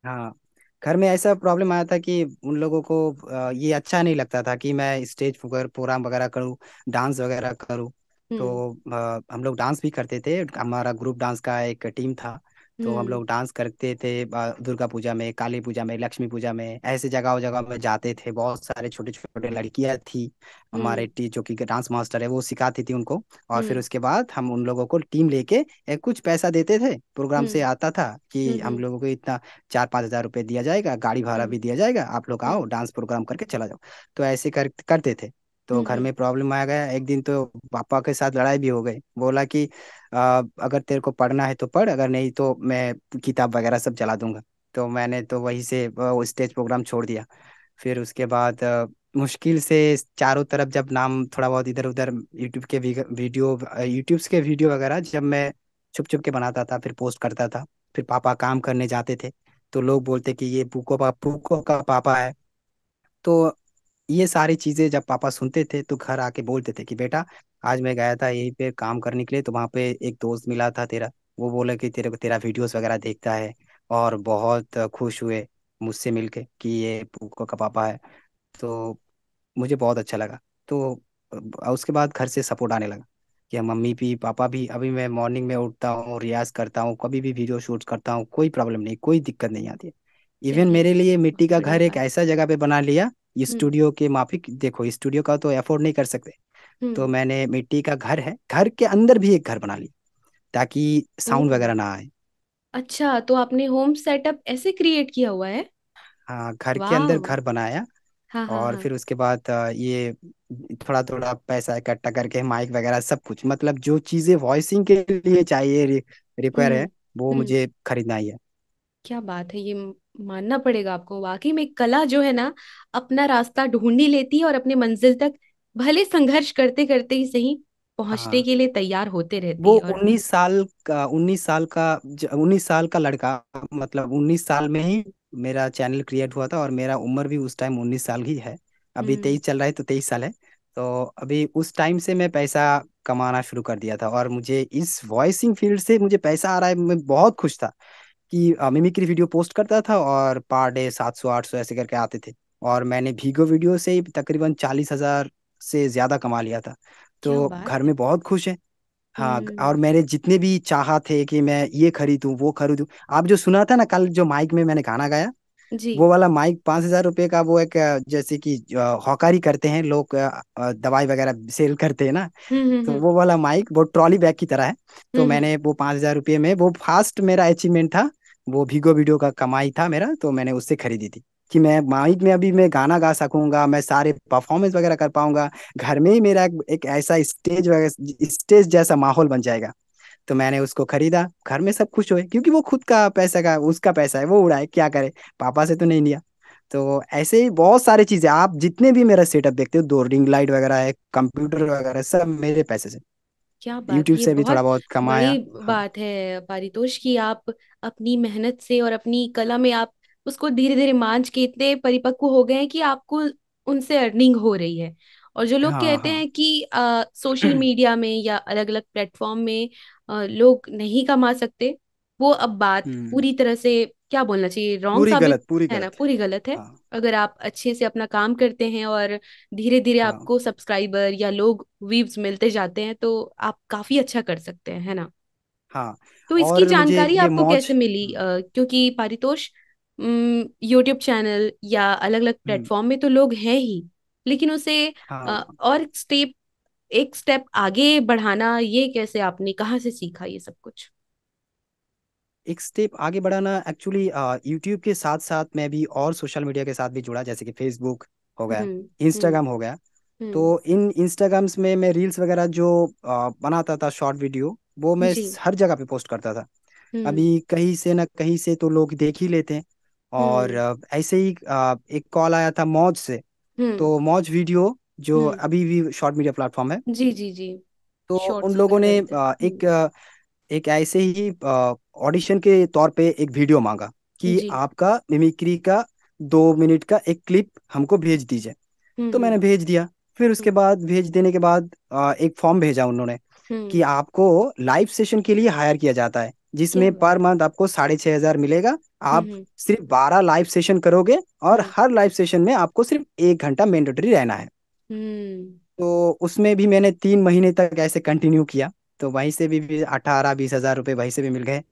हाँ, घर में ऐसा प्रॉब्लम आया था कि उन लोगों को ये अच्छा नहीं लगता था कि मैं स्टेज प्रोग्राम वगैरह करूँ, डांस वगैरह करूँ। तो हम्म हम लोग डांस भी करते थे, हमारा ग्रुप डांस का एक टीम था। तो हम हम्म। लोग डांस करते थे दुर्गा पूजा में, काली पूजा में, लक्ष्मी पूजा में, ऐसे जगह जगह में जाते थे। बहुत सारे छोटे छोटे लड़कियां थी हमारे हम्म। जो कि डांस मास्टर है वो सिखाती थी उनको। और फिर हम्म। उसके बाद हम उन लोगों को टीम लेके कुछ पैसा देते थे, प्रोग्राम से हम्म। आता था कि हम हम्म। लोगों को इतना 4-5 हज़ार रुपये दिया जाएगा, गाड़ी भाड़ा हम्म। भी दिया जाएगा, आप लोग आओ हम्म। डांस प्रोग्राम करके चला जाओ। तो ऐसे करते थे। तो घर हम्म। में प्रॉब्लम आ गया एक दिन, तो पापा के साथ लड़ाई भी हो गई। बोला कि अगर तेरे को पढ़ना है तो पढ़, अगर नहीं तो मैं किताब वगैरह सब जला दूंगा। तो मैंने तो वहीं से वो स्टेज प्रोग्राम छोड़ दिया। फिर उसके बाद मुश्किल से चारों तरफ जब नाम थोड़ा बहुत इधर उधर यूट्यूब के वीडियो वगैरह जब मैं छुप छुप के बनाता था, फिर पोस्ट करता था। फिर पापा काम करने जाते थे तो लोग बोलते कि ये पुको का पापा है। तो ये सारी चीजें जब पापा सुनते थे तो घर आके बोलते थे कि बेटा, आज मैं गया था यहीं पे काम करने के लिए, तो वहाँ पे एक दोस्त मिला था तेरा, वो बोला कि तेरे को तेरा वीडियोस वगैरह देखता है और बहुत खुश हुए मुझसे मिलके कि ये पुक्को का पापा है। तो मुझे बहुत अच्छा लगा। तो उसके बाद घर से सपोर्ट आने लगा कि मम्मी भी पापा भी। अभी मैं मॉर्निंग में उठता हूँ, रियाज करता हूँ, कभी भी वीडियो शूट करता हूँ, कोई प्रॉब्लम नहीं, कोई दिक्कत नहीं आती है। इवन चलिए, मेरे लिए मिट्टी बहुत का बढ़िया घर एक बात। ऐसा जगह पे बना लिया हम्म। स्टूडियो के माफिक। देखो स्टूडियो का तो अफोर्ड नहीं कर सकते, तो हम्म। मैंने मिट्टी का घर है, घर के अंदर भी एक घर बना लिया ताकि साउंड ओह, वगैरह ना आए। अच्छा, तो आपने होम सेटअप ऐसे क्रिएट किया हुआ है? हाँ, घर के अंदर वाह। घर बनाया। हाँ हाँ और हाँ। फिर उसके बाद ये थोड़ा थोड़ा पैसा इकट्ठा करके माइक वगैरह सब कुछ, मतलब जो चीजें वॉइसिंग के लिए चाहिए, रिक्वायर हम्म। है, वो हम्म। मुझे खरीदना ही है। क्या बात है, ये मानना पड़ेगा आपको, वाकई में कला जो है ना, अपना रास्ता ढूंढ ही लेती है और अपने मंजिल तक भले संघर्ष करते करते ही सही पहुंचने हाँ, के लिए तैयार होते रहती वो है। और 19 साल का लड़का, मतलब 19 साल में ही मेरा चैनल क्रिएट हुआ था, और मेरा उम्र भी उस टाइम 19 साल ही है। अभी हम्म। 23 चल रहा है, तो 23 साल है। तो अभी उस टाइम से मैं पैसा कमाना शुरू कर दिया था, और मुझे इस वॉइसिंग फील्ड से मुझे पैसा आ रहा है, मैं बहुत खुश था कि मिमिक्री वीडियो पोस्ट करता था और पर डे 700-800 ऐसे करके आते थे। और मैंने भीगो वीडियो से ही तकरीबन 40 हज़ार से ज्यादा कमा लिया था। क्या तो बात घर है। में बहुत खुश है। हाँ, और हम्म। मेरे जितने भी चाह थे कि मैं ये खरीदूं वो खरीदूं। आप जो सुना था ना कल, जो माइक में मैंने गाना गाया, जी। वो वाला माइक 5 हज़ार रुपये का, वो एक जैसे कि हॉकारी करते हैं लोग, दवाई वगैरह सेल करते हैं ना, तो हम्म। वो वाला माइक वो ट्रॉली बैग की तरह है। तो हम्म। मैंने वो 5 हज़ार रुपये में, वो फास्ट मेरा अचीवमेंट था, वो भीगो वीडियो का कमाई था मेरा, तो मैंने उससे खरीदी थी कि मैं माइक में अभी मैं गाना गा सकूंगा, मैं सारे परफॉर्मेंस वगैरह कर पाऊंगा। घर में ही मेरा एक ऐसा स्टेज जैसा माहौल बन जाएगा। तो मैंने उसको खरीदा, घर में सब खुश हुए क्योंकि वो खुद का पैसा का, उसका पैसा है, वो उड़ाए क्या करे, पापा से तो नहीं लिया। तो ऐसे ही बहुत सारी चीजें, आप जितने भी मेरा सेटअप देखते हो, 2 रिंग लाइट वगैरह है, कंप्यूटर वगैरह, सब मेरे पैसे से। क्या बात, यूट्यूब ये से भी थोड़ा बहुत बहुत बड़ी कमाया। हाँ। बात है पारितोष, कि आप अपनी मेहनत से और अपनी कला में आप उसको धीरे धीरे मांझ के इतने परिपक्व हो गए हैं कि आपको उनसे अर्निंग हो रही है। और जो लोग हाँ। कहते हाँ। हैं कि सोशल मीडिया में या अलग अलग प्लेटफॉर्म में लोग नहीं कमा सकते, वो अब बात हम्म। पूरी तरह से, क्या बोलना चाहिए, रॉन्ग पूरी साबित गलत, पूरी है ना, गलत है। पूरी गलत है। हाँ। अगर आप अच्छे से अपना काम करते हैं और धीरे धीरे हाँ। आपको सब्सक्राइबर या लोग व्यूज मिलते जाते हैं, तो आप काफी अच्छा कर सकते हैं, है ना। हाँ। तो इसकी और मुझे जानकारी ये आपको मौज। कैसे मिली? क्योंकि पारितोष, यूट्यूब चैनल या अलग अलग हम्म। प्लेटफॉर्म में तो लोग हैं ही, लेकिन उसे हाँ, और एक स्टेप आगे बढ़ाना, ये कैसे, आपने कहाँ से सीखा ये सब कुछ? एक स्टेप आगे बढ़ाना एक्चुअली यूट्यूब के साथ साथ मैं भी और सोशल मीडिया के साथ भी जुड़ा, जैसे कि फेसबुक हो गया, हम्म। हम्म। इंस्टाग्राम हो गया। तो हम्म। इन इंस्टाग्राम्स में मैं रील्स वगैरह जो बनाता था, शॉर्ट वीडियो, वो मैं जी। हर जगह पे पोस्ट करता था। हम्म। अभी कहीं से ना कहीं से तो लोग देख ही लेते हैं। और हम्म। ऐसे ही एक कॉल आया था मौज से। हम्म। तो मौज वीडियो जो हम्म। अभी भी शॉर्ट मीडिया प्लेटफॉर्म है, जी जी जी। तो उन शॉर्ट्स लोगों वगैरह ने रहते हैं। एक ऐसे ही ऑडिशन के तौर पे एक वीडियो मांगा कि जी। आपका मिमिक्री का 2 मिनट का एक क्लिप हमको भेज दीजिए। तो हम्म। मैंने भेज दिया। फिर उसके हम्म। बाद भेज देने के बाद एक फॉर्म भेजा उन्होंने हम्म। कि आपको लाइव सेशन के लिए हायर किया जाता है, क्या जिसमें पर बात है। मंथ आपको 6,500 मिलेगा। आप हम्म। सिर्फ 12 लाइव सेशन करोगे, और हम्म। हर लाइव सेशन में आपको सिर्फ 1 घंटा मैंडेटरी रहना है। हम्म। तो उसमें भी मैंने 3 महीने तक ऐसे कंटिन्यू किया। तो वहीं से भी 18-20 हज़ार रुपये वहीं से भी मिल गए।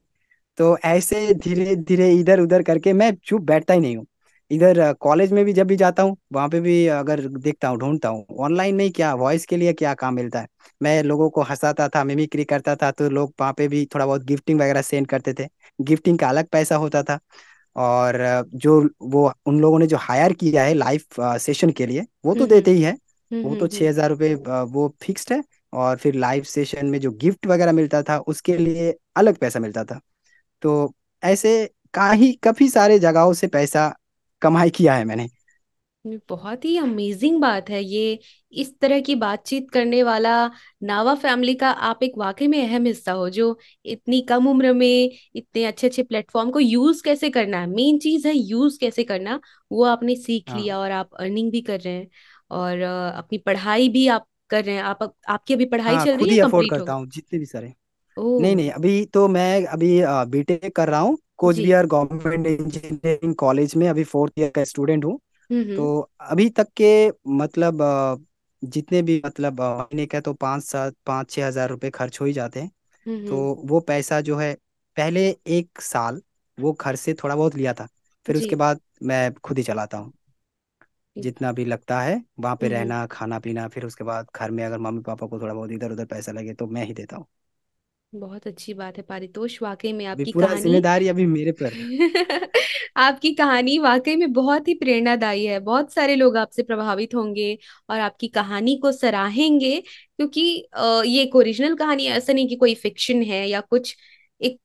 तो ऐसे धीरे धीरे इधर उधर करके मैं चुप बैठता ही नहीं हूँ। इधर कॉलेज में भी जब भी जाता हूँ वहां पे भी अगर देखता हूँ ढूंढता हूँ ऑनलाइन में ही क्या वॉइस के लिए क्या काम मिलता है। मैं लोगों को हंसाता था मिमिक्री करता था तो लोग वहां पे भी थोड़ा बहुत गिफ्टिंग वगैरह सेंड करते थे। गिफ्टिंग का अलग पैसा होता था। और जो वो उन लोगों ने जो हायर किया है लाइव सेशन के लिए वो तो हम्म देते ही है। वो तो हम्म। 6,000 रुपये वो फिक्स्ड है। और फिर लाइव सेशन में जो गिफ्ट वगैरह मिलता था उसके लिए अलग पैसा मिलता था। तो ऐसे काफी सारे जगहों से पैसा कमाई किया है मैंने। ये बहुत ही अमेजिंग बात है ये। इस तरह की बातचीत करने वाला नावा फैमिली का आप एक वाकई में अहम हिस्सा हो, जो इतनी कम उम्र में इतने अच्छे अच्छे प्लेटफॉर्म को यूज कैसे करना है, मेन चीज है यूज कैसे करना, वो आपने सीख हाँ लिया और आप अर्निंग भी कर रहे हैं। और अपनी पढ़ाई भी आप कर रहे हैं। आपकी अभी पढ़ाई हाँ चल रही खुद है, ही अफोर्ड कंप्लीट हो करता गई? हूँ जितने भी सारे। नहीं ओह। नहीं अभी तो मैं अभी बीटेक कर रहा हूँ कोच जी। बिहार गवर्नमेंट इंजीनियरिंग कॉलेज में अभी 4th ईयर का स्टूडेंट हूँ। हम्म। तो अभी तक के मतलब जितने भी मतलब महीने का तो 5-6 हज़ार रुपये खर्च हो ही जाते हैं। तो हम्म। वो पैसा जो है पहले 1 साल वो घर से थोड़ा बहुत लिया था। फिर जी। उसके बाद मैं खुद ही चलाता हूँ। जितना भी लगता है वहाँ पे हम्म। रहना खाना पीना फिर उसके बाद घर में अगर मम्मी पापा को थोड़ा बहुत इधर उधर पैसा लगे तो मैं ही देता हूँ। बहुत अच्छी बात है पारितोष, वाकई में अभी आपकी पूरा कहानी जिम्मेदारी अभी मेरे पर है। आपकी कहानी वाकई में बहुत ही प्रेरणादायी है। बहुत सारे लोग आपसे प्रभावित होंगे और आपकी कहानी को सराहेंगे, क्योंकि ये एक ओरिजिनल कहानी है, ऐसा नहीं कि कोई फिक्शन है या कुछ। एक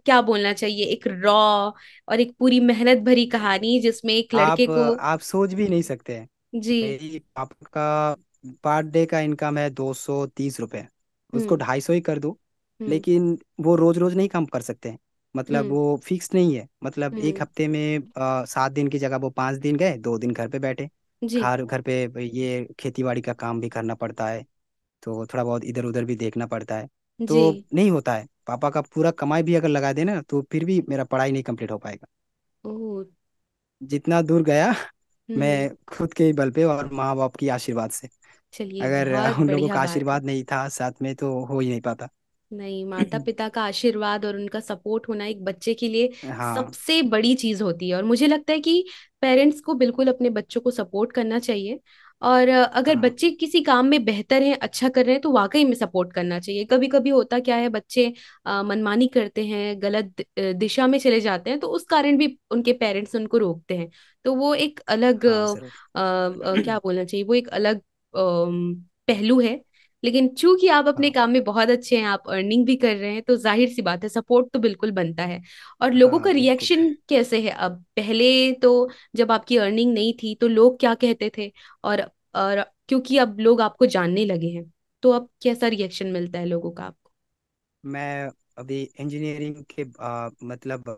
क्या बोलना चाहिए, एक रॉ और एक पूरी मेहनत भरी कहानी जिसमें एक लड़के को। आप सोच भी नहीं सकते हैं। जी। मेरी पापा का पर डे का इनकम है 230 रुपये। उसको हम्म 250 ही कर दो। हम्म लेकिन वो रोज रोज नहीं काम कर सकते। मतलब हम्म वो फिक्स नहीं है मतलब एक हम्म। हफ्ते में 7 दिन की जगह वो 5 दिन गए 2 दिन घर पे बैठे। जी घर घर पे ये खेती बाड़ी का काम भी करना पड़ता है। तो थोड़ा बहुत इधर उधर भी देखना पड़ता है। जी। तो नहीं होता है पापा का पूरा कमाई भी अगर लगा देना तो फिर भी मेरा पढ़ाई नहीं कंप्लीट हो पाएगा। ओह। जितना दूर गया हम्म। मैं खुद के ही बल पे और माँ बाप की आशीर्वाद से। चलिए, अगर बहुत उन लोगों बढ़िया का बात है। आशीर्वाद नहीं था साथ में तो हो ही नहीं पाता। नहीं, माता पिता का आशीर्वाद और उनका सपोर्ट होना एक बच्चे के लिए हाँ सबसे बड़ी चीज होती है। और मुझे लगता है कि पेरेंट्स को बिल्कुल अपने बच्चों को सपोर्ट करना चाहिए। और अगर हाँ बच्चे किसी काम में बेहतर हैं, अच्छा कर रहे हैं, तो वाकई में सपोर्ट करना चाहिए। कभी कभी होता क्या है, बच्चे मनमानी करते हैं, गलत दिशा में चले जाते हैं, तो उस कारण भी उनके पेरेंट्स उनको रोकते हैं। तो वो एक अलग हाँ जरूर। क्या बोलना चाहिए, वो एक अलग पहलू है। लेकिन चूंकि आप अपने हाँ काम में बहुत अच्छे हैं, आप अर्निंग भी कर रहे हैं, तो जाहिर सी बात है, सपोर्ट तो बिल्कुल बनता है। और लोगों का हाँ बिल्कुल। रिएक्शन कैसे है अब? पहले तो जब आपकी अर्निंग नहीं थी तो लोग क्या कहते थे? और क्योंकि अब लोग आपको जानने लगे हैं, तो अब कैसा रिएक्शन मिलता है लोगों का आपको? मैं अभी इंजीनियरिंग के मतलब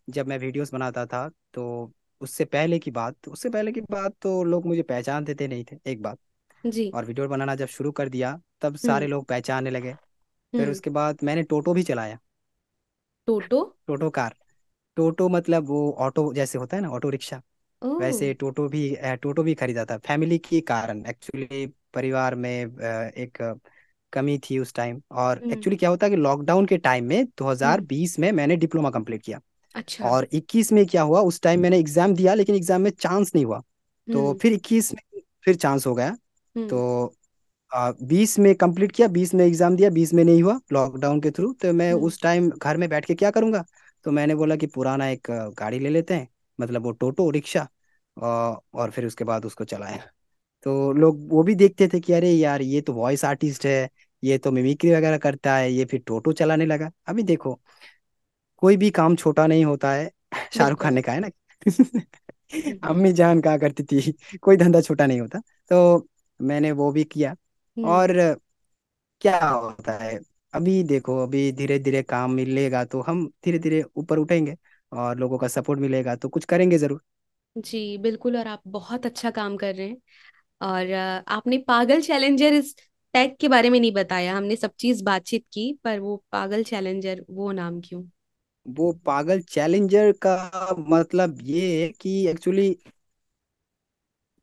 जब मैं वीडियोस बनाता था तो उससे पहले की बात तो लोग मुझे पहचानते थे नहीं थे एक बात। जी। और वीडियो बनाना जब शुरू कर दिया तब हम्म सारे लोग पहचानने लगे। फिर हम्म। उसके बाद मैंने टोटो भी चलाया। टोटो? टोटो कार। टोटो मतलब वो ऑटो जैसे होता है ना ऑटो रिक्शा। ओह। वैसे टोटो भी खरीदा था फैमिली के कारण एक्चुअली। परिवार में एक कमी थी उस टाइम और हम्म एक्चुअली क्या होता है कि लॉकडाउन के टाइम में हम्म। 2020 में मैंने डिप्लोमा कंप्लीट किया। अच्छा। और 21 में क्या हुआ उस टाइम मैंने एग्जाम दिया लेकिन एग्जाम में चांस नहीं हुआ। तो हम्म फिर 21 में फिर चांस हो गया। हम्म तो 20 में कंप्लीट किया 20 में एग्जाम दिया 20 में नहीं हुआ लॉकडाउन के थ्रू तो मैं हम्म उस टाइम घर में बैठ के क्या करूंगा। तो मैंने बोला कि पुराना एक गाड़ी ले लेते हैं मतलब वो टोटो रिक्शा। और फिर उसके बाद उसको चलाया। तो लोग वो भी देखते थे कि अरे यार ये तो वॉइस आर्टिस्ट है। ये तो मिमिक्री वगैरह करता है ये फिर टोटो चलाने लगा अभी देखो। कोई भी काम छोटा नहीं होता है। शाहरुख खान बिल्कुल। ने कहा है ना। हम्म अम्मी जान कहा करती थी कोई धंधा छोटा नहीं होता। तो मैंने वो भी किया। हम्म। और क्या होता है अभी देखो अभी धीरे धीरे काम मिलेगा तो हम धीरे धीरे ऊपर उठेंगे। और लोगों का सपोर्ट मिलेगा तो कुछ करेंगे जरूर। जी बिल्कुल, और आप बहुत अच्छा काम कर रहे हैं। और आपने पागल चैलेंजर इस टैग के बारे में नहीं बताया। हमने सब चीज बातचीत की, पर वो पागल चैलेंजर, वो नाम क्यों? वो पागल चैलेंजर का मतलब ये है कि एक्चुअली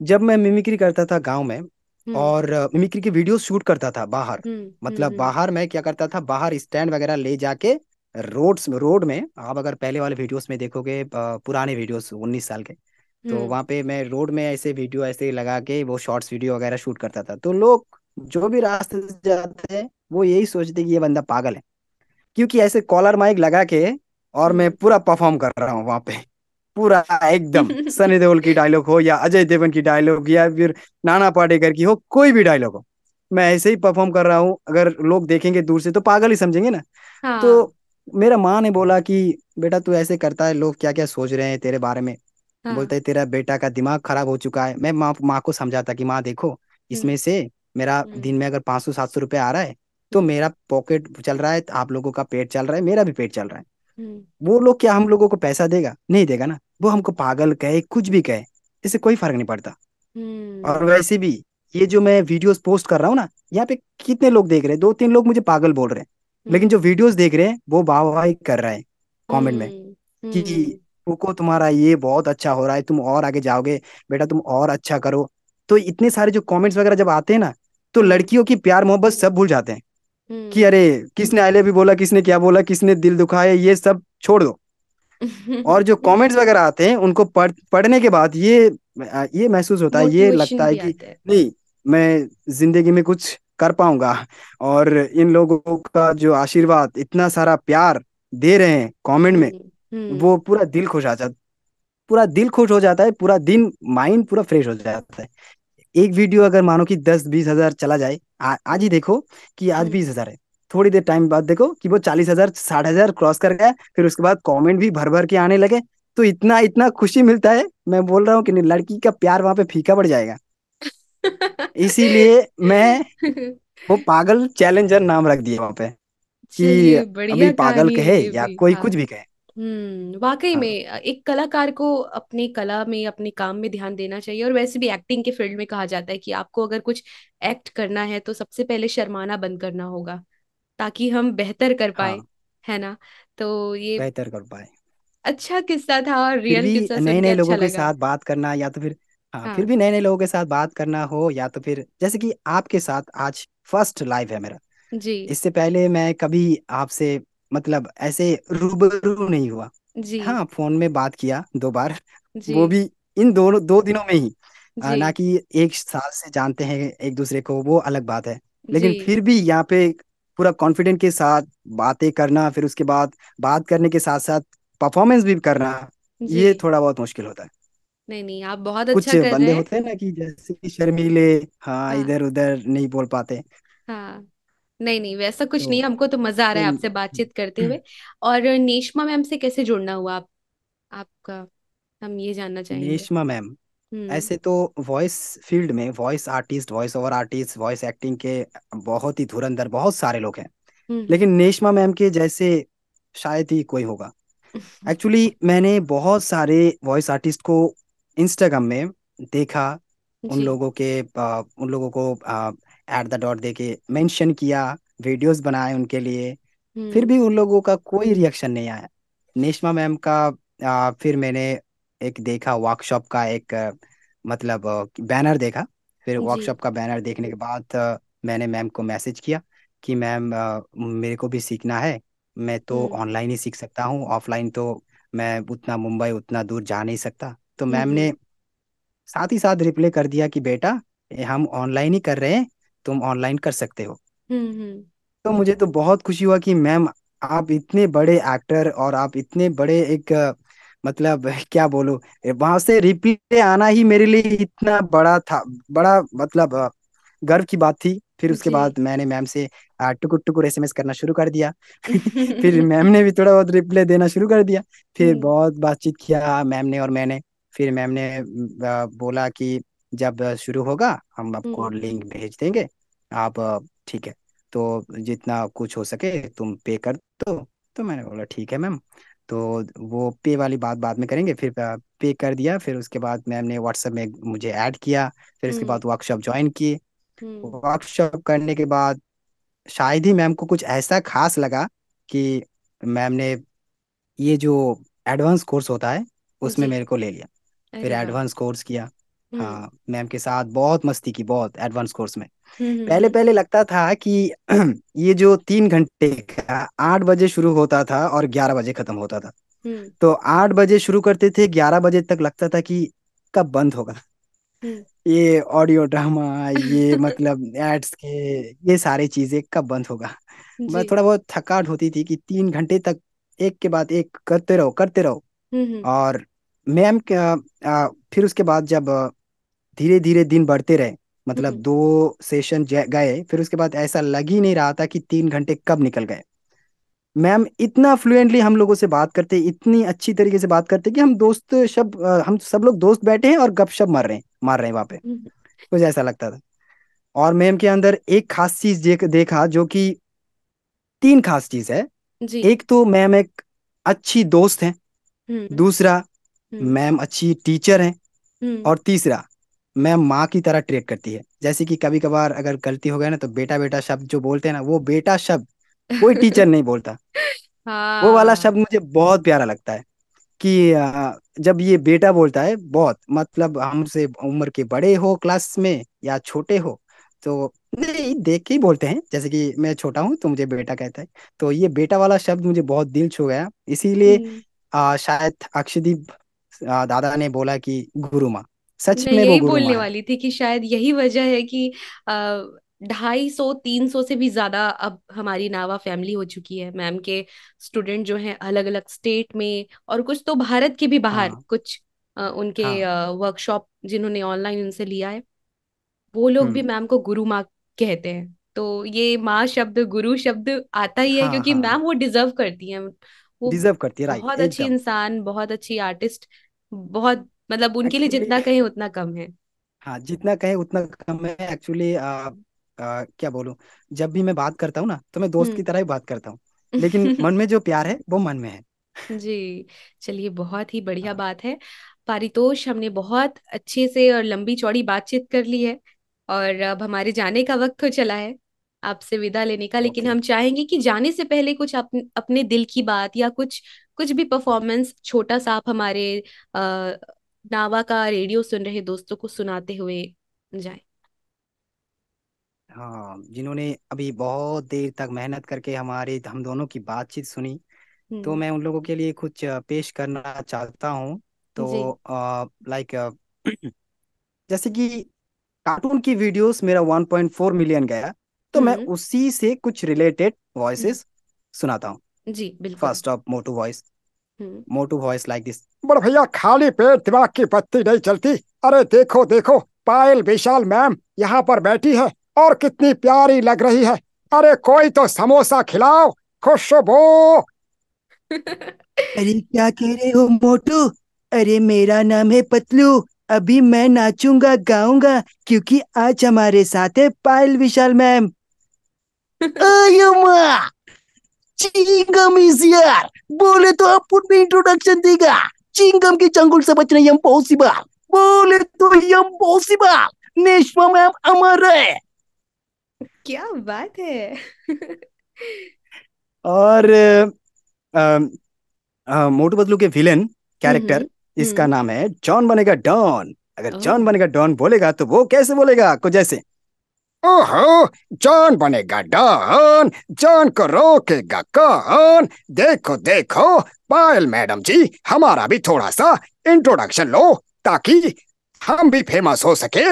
जब मैं मिमिक्री करता था गांव में हम्म और मिमिक्री की वीडियो शूट करता था बाहर। हम्म हम्म मतलब हम्म बाहर मैं क्या करता था बाहर स्टैंड वगैरह ले जाके रोड में आप अगर पहले वाले वीडियोस में देखोगे, पुराने वीडियोस 19 साल के, तो हम्म। वहाँ पे मैं रोड में ऐसे वीडियो ऐसे लगा के वो शॉर्ट्स वीडियो वगैरह शूट करता था। तो लोग जो भी रास्ते से जाते हैं वो यही सोचते कि ये बंदा पागल है, क्योंकि ऐसे कॉलर माइक लगा के और मैं हम्म। पूरा परफॉर्म कर रहा हूँ वहाँ पे, पूरा एकदम सनी देओल की डायलॉग हो या अजय देवगन की डायलॉग या फिर नाना पाटेकर की हो, कोई भी डायलॉग हो, मैं ऐसे ही परफॉर्म कर रहा हूँ। अगर लोग देखेंगे दूर से तो पागल ही समझेंगे ना। हाँ। तो मेरा माँ ने बोला कि बेटा तू ऐसे करता है, लोग क्या क्या सोच रहे हैं तेरे बारे में। हाँ। बोलते हैं तेरा बेटा का दिमाग खराब हो चुका है। मैं माँ को समझाता कि माँ देखो, हम्म। इसमें से मेरा हम्म। दिन में अगर 500-700 रुपये आ रहा है तो हम्म। मेरा पॉकेट चल रहा है, आप लोगों का पेट चल रहा है, मेरा भी पेट चल रहा है। हम्म। वो लोग क्या हम लोगों को पैसा देगा? नहीं देगा ना। वो हमको पागल कहे कुछ भी कहे, इससे कोई फर्क नहीं पड़ता। और हम्म। वैसे भी ये जो मैं वीडियोस पोस्ट कर रहा हूँ ना, यहाँ पे कितने लोग देख रहे हैं? 2-3 लोग मुझे पागल बोल रहे हैं, लेकिन जो हम्म। वीडियोस देख रहे हैं वो वाहवाही कर रहे हैं कमेंट में हम्म। कि हम्म। रुको तुम्हारा ये बहुत अच्छा हो रहा है, तुम और आगे जाओगे, बेटा तुम और अच्छा करो। तो इतने सारे जो कमेंट्स वगैरह जब आते हैं ना, तो हम्म। लड़कियों की प्यार मोहब्बत सब भूल जाते हैं कि हम्म। अरे किसने आई लव यू बोला, किसने क्या बोला, किसने दिल दुखाया, ये सब छोड़ दो। और जो कमेंट्स वगैरह आते हैं उनको पढ़ने के बाद ये महसूस होता है, ये लगता मोटिवेशन है भी कि आता है। नहीं, मैं जिंदगी में कुछ कर पाऊंगा। और इन लोगों का जो आशीर्वाद, इतना सारा प्यार दे रहे हैं कमेंट में, हम्म। वो हम्म। पूरा दिल खुश हो जाता है, पूरा दिन माइंड पूरा फ्रेश हो जाता है। एक वीडियो अगर मानो कि 10-20 हजार चला जाए, आज ही हम्म। देखो कि आज हम्म। 20 हजार है, थोड़ी देर टाइम बाद देखो कि वो 40 हजार 60 हजार क्रॉस कर गया, फिर उसके बाद कमेंट भी भर भर के आने लगे। तो इतना इतना खुशी मिलता है, मैं बोल रहा हूँ कि नहीं, लड़की का प्यार वहां पे फीका पड़ जाएगा। इसीलिए मैं वो पागल चैलेंजर नाम रख दिया वहां पे कि चलिए, बढ़िया अभी पागल कहानी है कहे ये या भी। कोई हाँ। कुछ भी कहे। वाकई में हाँ एक कलाकार को अपनी कला में, अपने काम में ध्यान देना चाहिए। और वैसे भी एक्टिंग के फील्ड में कहा जाता है कि आपको अगर कुछ एक्ट करना है तो सबसे पहले शर्माना बंद करना होगा, ताकि हम बेहतर कर पाए, हाँ, है ना? तो ये बेहतर कर पाए। अच्छा किस्सा था, और फिर रियल भी किस्सा नए सुन के नए अच्छा लोगों के लगा। साथ बात करना, या तो फिर हाँ, फिर हाँ। भी नए नए लोगों के साथ बात करना हो, या तो फिर जैसे कि आपके साथ आज फर्स्ट लाइव है मेरा। जी। इससे पहले मैं कभी आपसे मतलब ऐसे रूबरू नहीं हुआ। जी। हाँ, फोन में बात किया 2 बार, जी। वो भी इन दोनों 2 दिनों में ही। जी। ना कि 1 साल से जानते हैं एक दूसरे को, वो अलग बात है। जी। लेकिन फिर भी यहाँ पे पूरा कॉन्फिडेंट के साथ बातें करना, फिर उसके बाद बात करने के साथ साथ परफॉर्मेंस भी करना, जी। ये थोड़ा बहुत मुश्किल होता है। नहीं नहीं, आप बहुत कुछ अच्छा कर रहे बंदे हैं। होते हैं ना कि जैसे कि शर्मीले, हाँ, हाँ। इधर उधर नहीं बोल पाते। हाँ। नहीं नहीं, वैसा कुछ तो नहीं, हमको तो मजा आ रहा है आपसे बातचीत करते हुए। और नेश्मा मैम से कैसे जुड़ना हुआ आपका, हम ये जानना चाहेंगे। नेश्मा मैम, हम्म। ऐसे तो वॉइस फील्ड में voice artist, voice over artist, voice acting के बहुत ही धुरंधर बहुत सारे लोग हैं, हम्म। लेकिन नेश्मा मैम के जैसे शायद ही कोई होगा। हम्म। एक्चुअली मैंने बहुत सारे वॉइस आर्टिस्ट को इंस्टाग्राम में देखा, जी। उन लोगों को एट द डॉट दे के मेंशन किया, वीडियोस बनाए उनके लिए। फिर हम्म। भी उन लोगों का कोई रिएक्शन नहीं आया। नेशमा मैम का फिर मैंने एक देखा वर्कशॉप का एक मतलब बैनर देखा। फिर जी। वर्कशॉप का बैनर देखने के बाद मैंने मैम को मैसेज किया कि मैम मेरे को भी सीखना है। मैं तो हम्म। ऑनलाइन ही सीख सकता हूँ, ऑफलाइन तो मैं उतना मुंबई उतना दूर जा नहीं सकता। तो मैम हम्म। ने साथ ही साथ रिप्लाई कर दिया कि बेटा ये हम ऑनलाइन ही कर रहे हैं, तुम ऑनलाइन कर सकते हो। हम्म। तो मुझे तो बहुत खुशी हुआ कि मैम आप इतने बड़े एक्टर और आप इतने बड़े एक मतलब क्या बोलूं, वहां से रिप्लाई आना ही मेरे लिए इतना बड़ा था, बड़ा मतलब गर्व की बात थी। फिर उसके जी। बाद मैंने मैम से टुकुर टुकुर एसएमएस करना शुरू कर दिया। फिर मैम ने भी थोड़ा बहुत रिप्लाई देना शुरू कर दिया। फिर हम्म। बहुत बातचीत किया मैम ने और मैंने। फिर मैम ने बोला कि जब शुरू होगा हम आपको हम्म। लिंक भेज देंगे, आप ठीक है, तो जितना कुछ हो सके तुम पे कर दो। तो मैंने बोला ठीक है मैम। तो वो पे वाली बात बाद में करेंगे। फिर पे कर दिया। फिर उसके बाद मैम ने व्हाट्सएप में मुझे ऐड किया। फिर उसके हम्म। बाद वर्कशॉप ज्वाइन किए। हम्म। वर्कशॉप करने के बाद शायद ही मैम को कुछ ऐसा खास लगा कि मैम ने ये जो एडवांस कोर्स होता है उसमें जी। मेरे को ले लिया। फिर अरे वाह। एडवांस कोर्स किया। हम्म हाँ, मैम के साथ बहुत मस्ती की, बहुत एडवांस कोर्स में। पहले हम्म पहले लगता था कि ये जो 3 घंटे का 8 बजे शुरू होता था और 11 बजे खत्म होता था। हम्म तो 8 बजे शुरू करते थे, 11 बजे तक लगता था कि कब बंद होगा। हम्म ये ऑडियो ड्रामा, ये मतलब एड्स के, ये सारी चीजें कब बंद होगा। मैं जी। थोड़ा बहुत थकान होती थी कि 3 घंटे तक एक के बाद एक करते रहो करते रहो। हम्म और मैम का फिर उसके बाद जब धीरे धीरे दिन बढ़ते रहे, मतलब हम्म 2 सेशन गए, फिर उसके बाद ऐसा लग ही नहीं रहा था कि 3 घंटे कब निकल गए। मैम इतना फ्लुएंटली हम लोगों से बात करते, इतनी अच्छी तरीके से बात करते कि हम सब लोग दोस्त बैठे हैं और गपशप मार रहे हैं वहां पे। हम्म, कुछ ऐसा लगता था। और मैम के अंदर एक खास चीज देखा, जो कि 3 खास चीज है। जी। एक तो मैम एक अच्छी दोस्त है, हम्म दूसरा हम्म मैम अच्छी टीचर है, हम्म और तीसरा मैम माँ की तरह ट्रीट करती है। जैसे कि कभी कभार अगर गलती हो गया ना, तो बेटा बेटा शब्द जो बोलते हैं ना, वो बेटा शब्द कोई टीचर नहीं बोलता। वो वाला शब्द हाँ। मुझे बहुत प्यारा लगता है कि जब ये बेटा बोलता है, बहुत मतलब हमसे उम्र के बड़े हो क्लास में या छोटे हो, तो नहीं देख के ही बोलते हैं। जैसे कि मैं छोटा हूँ तो मुझे बेटा कहता है। तो ये बेटा वाला शब्द मुझे बहुत दिल छू गया, इसीलिए हम्म, शायद अक्षदीप दादा ने बोला कि गुरु माँ। सच मैं में वो यही गुरु बोलने माँ है। वाली थी कि शायद यही वजह है कि 250-300 से भी ज्यादा अब हमारी नावा फैमिली हो चुकी है। मैम के स्टूडेंट जो हैं अलग अलग स्टेट में, और कुछ तो भारत के भी बाहर, हाँ कुछ उनके हाँ। वर्कशॉप जिन्होंने ऑनलाइन उनसे लिया है, वो लोग भी हम्म। मैम को गुरु माँ कहते हैं। तो ये माँ शब्द, गुरु शब्द आता ही है हाँ क्योंकि हाँ, मैम वो डिजर्व करती हैं। वो डिजर्व करती है, राइट बहुत अच्छी एकदम। इंसान, बहुत अच्छी आर्टिस्ट, बहुत मतलब उनके लिए एक्चुअली जितना कहें उतना कम है। हाँ, जितना कहे उतना कम है। एक्चुअली क्या बोलूं, जब भी मैं बात करता हूँ ना, तो मैं दोस्त की हम्म। तरह ही बात करता हूँ। लेकिन मन में जो प्यार है वो मन में है। जी। चलिए, बहुत ही बढ़िया हाँ। बात है। पारितोष, हमने बहुत अच्छे से और लंबी चौड़ी बातचीत कर ली है, और अब हमारे जाने का वक्त हो चला है, आपसे विदा लेने का। लेकिन ओके। हम चाहेंगे कि जाने से पहले कुछ अपने दिल की बात, या कुछ कुछ भी परफॉर्मेंस छोटा सा आप हमारे आ, नावा का रेडियो सुन रहे दोस्तों को सुनाते हुए जाएं। हाँ, जिन्होंने अभी बहुत देर तक मेहनत करके हम दोनों की बातचीत सुनी, तो हम्म। मैं उन लोगों के लिए कुछ पेश करना चाहता हूँ। जी। तो लाइक जैसे कि कार्टून की वीडियोस मेरा 1.4 मिलियन गया, तो मैं हम्म उसी से कुछ रिलेटेड हम्म, वॉइसेस सुनाता हूँ। जी बिल्कुल। First of Motu voice. Hmm. Motu voice like this. बड़ भैया, खाली पेट दिमाग की बत्ती नहीं चलती। अरे देखो देखो, पायल विशाल मैम यहाँ पर बैठी है और कितनी प्यारी लग रही है। अरे कोई तो समोसा खिलाओ, खुशबू। अरे क्या कह रहे हो मोटू? अरे मेरा नाम है पतलू। अभी मैं नाचूंगा गाऊंगा, क्योंकि आज हमारे साथ है पायल विशाल मैम। अय्यो, चिंगम इज हियर। बोले तो अपुन भी इंट्रोडक्शन देगा। चिंगम की चंगुल से बचना इम्पॉसिबल। बोले तो इम्पॉसिबल। नेशमा मैम अमर है। क्या बात है। और मोटू पतलू के विलेन कैरेक्टर, हम्म इसका हम्म नाम है जॉन बनेगा डॉन। अगर ओह। जॉन बनेगा डॉन बोलेगा तो वो कैसे बोलेगा, कुछ जैसे। ओहो, जॉन बनेगा डॉन, जॉन को रोकेगा कौन? देखो देखो, पायल मैडम जी, हमारा भी थोड़ा सा इंट्रोडक्शन लो, ताकि हम भी फेमस हो सके।